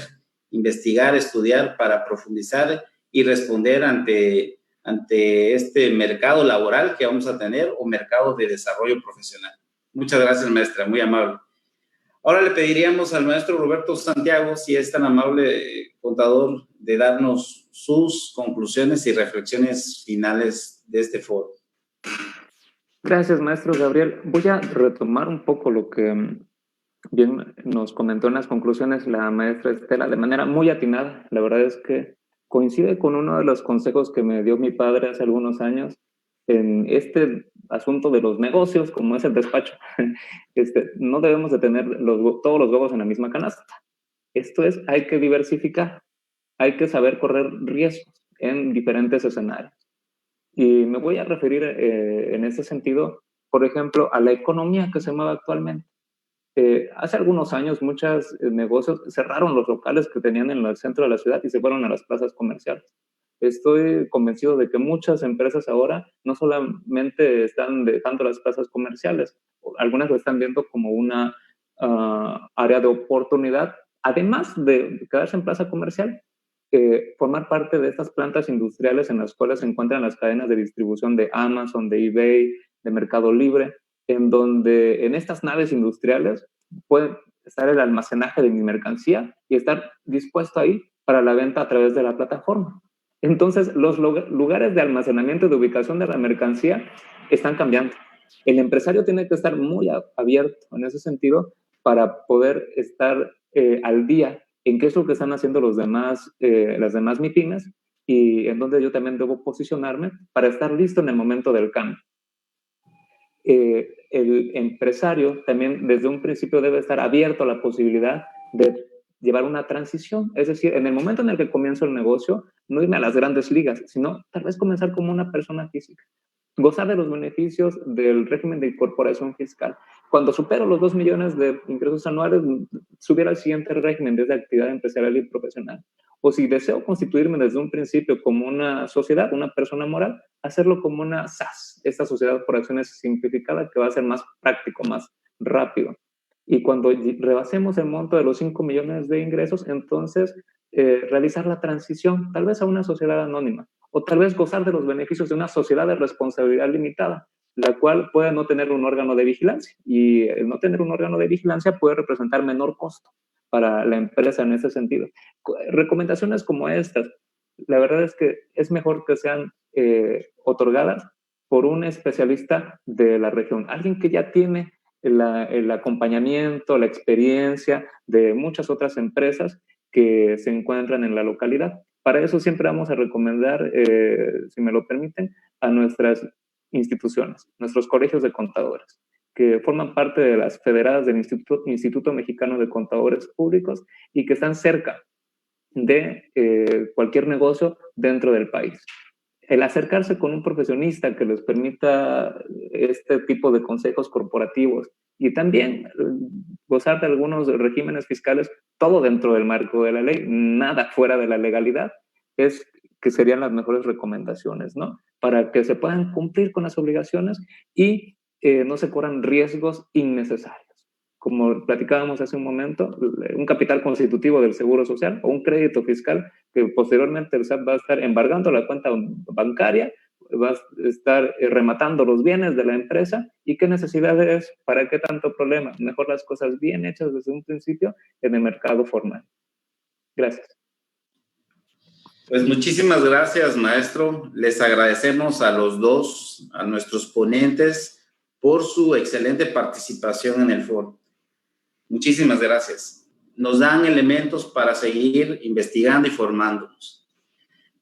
investigar, estudiar para profundizar y responder ante ante este mercado laboral que vamos a tener o mercado de desarrollo profesional. Muchas gracias, maestra, muy amable. Ahora le pediríamos al maestro Roberto Santiago, si es tan amable, contador, de darnos sus conclusiones y reflexiones finales de este foro. Gracias, maestro Gabriel. Voy a retomar un poco lo que bien nos comentó en las conclusiones la maestra Estela de manera muy atinada. La verdad es que coincide con uno de los consejos que me dio mi padre hace algunos años en este asunto de los negocios, como es el despacho. No debemos de tener todos los huevos en la misma canasta. Esto es, hay que diversificar, hay que saber correr riesgos en diferentes escenarios. Y me voy a referir en ese sentido, por ejemplo, a la economía que se mueve actualmente. Hace algunos años muchos negocios cerraron los locales que tenían en el centro de la ciudad y se fueron a las plazas comerciales. Estoy convencido de que muchas empresas ahora no solamente están dejando las plazas comerciales, algunas lo están viendo como una área de oportunidad, además de quedarse en plaza comercial, formar parte de estas plantas industriales en las cuales se encuentran las cadenas de distribución de Amazon, de eBay, de Mercado Libre, en donde en estas naves industriales puede estar el almacenaje de mi mercancía y estar dispuesto ahí para la venta a través de la plataforma. Entonces, los lugares de almacenamiento y de ubicación de la mercancía están cambiando. El empresario tiene que estar muy abierto en ese sentido para poder estar al día en qué es lo que están haciendo las demás MIPYMES y en donde yo también debo posicionarme para estar listo en el momento del cambio. El empresario también desde un principio debe estar abierto a la posibilidad de llevar una transición, es decir, en el momento en el que comienzo el negocio, no irme a las grandes ligas, sino tal vez comenzar como una persona física, gozar de los beneficios del régimen de incorporación fiscal. Cuando supero los 2 millones de ingresos anuales, subir al siguiente régimen desde actividad empresarial y profesional. O si deseo constituirme desde un principio como una sociedad, una persona moral, hacerlo como una SAS, esta sociedad por acciones simplificada que va a ser más práctico, más rápido. Y cuando rebasemos el monto de los 5 millones de ingresos, entonces realizar la transición, tal vez a una sociedad anónima, o tal vez gozar de los beneficios de una sociedad de responsabilidad limitada, la cual puede no tener un órgano de vigilancia. Y el no tener un órgano de vigilancia puede representar menor costo para la empresa en ese sentido. Recomendaciones como estas, la verdad es que es mejor que sean otorgadas por un especialista de la región, alguien que ya tiene el acompañamiento, la experiencia de muchas otras empresas que se encuentran en la localidad. Para eso siempre vamos a recomendar, si me lo permiten, a nuestras instituciones, nuestros colegios de contadores, que forman parte de las federadas del Instituto Mexicano de Contadores Públicos y que están cerca de cualquier negocio dentro del país. El acercarse con un profesionista que les permita este tipo de consejos corporativos y también gozar de algunos regímenes fiscales, todo dentro del marco de la ley, nada fuera de la legalidad, es que serían las mejores recomendaciones, ¿no? Para que se puedan cumplir con las obligaciones y no se corran riesgos innecesarios. Como platicábamos hace un momento, un capital constitutivo del Seguro Social o un crédito fiscal que posteriormente el SAT va a estar embargando la cuenta bancaria, va a estar rematando los bienes de la empresa. ¿Y qué necesidad es? ¿Para qué tanto problema? Mejor las cosas bien hechas desde un principio en el mercado formal. Gracias. Pues muchísimas gracias, maestro. Les agradecemos a los dos, a nuestros ponentes, por su excelente participación en el foro. Muchísimas gracias. Nos dan elementos para seguir investigando y formándonos.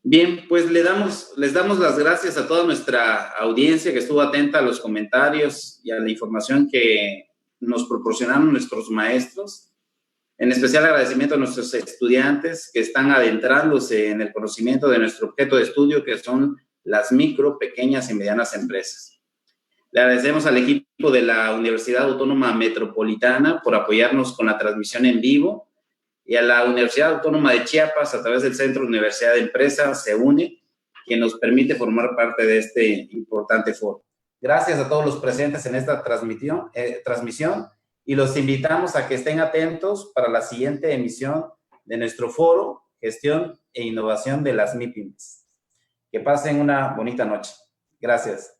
Bien, pues les damos las gracias a toda nuestra audiencia que estuvo atenta a los comentarios y a la información que nos proporcionaron nuestros maestros. En especial agradecimiento a nuestros estudiantes que están adentrándose en el conocimiento de nuestro objeto de estudio, que son las micro, pequeñas y medianas empresas. Le agradecemos al equipo de la Universidad Autónoma Metropolitana por apoyarnos con la transmisión en vivo y a la Universidad Autónoma de Chiapas a través del Centro Universidad de Empresas, CEUNE, que nos permite formar parte de este importante foro. Gracias a todos los presentes en esta transmisión y los invitamos a que estén atentos para la siguiente emisión de nuestro foro, Gestión e Innovación de las MIPYMES. Que pasen una bonita noche. Gracias.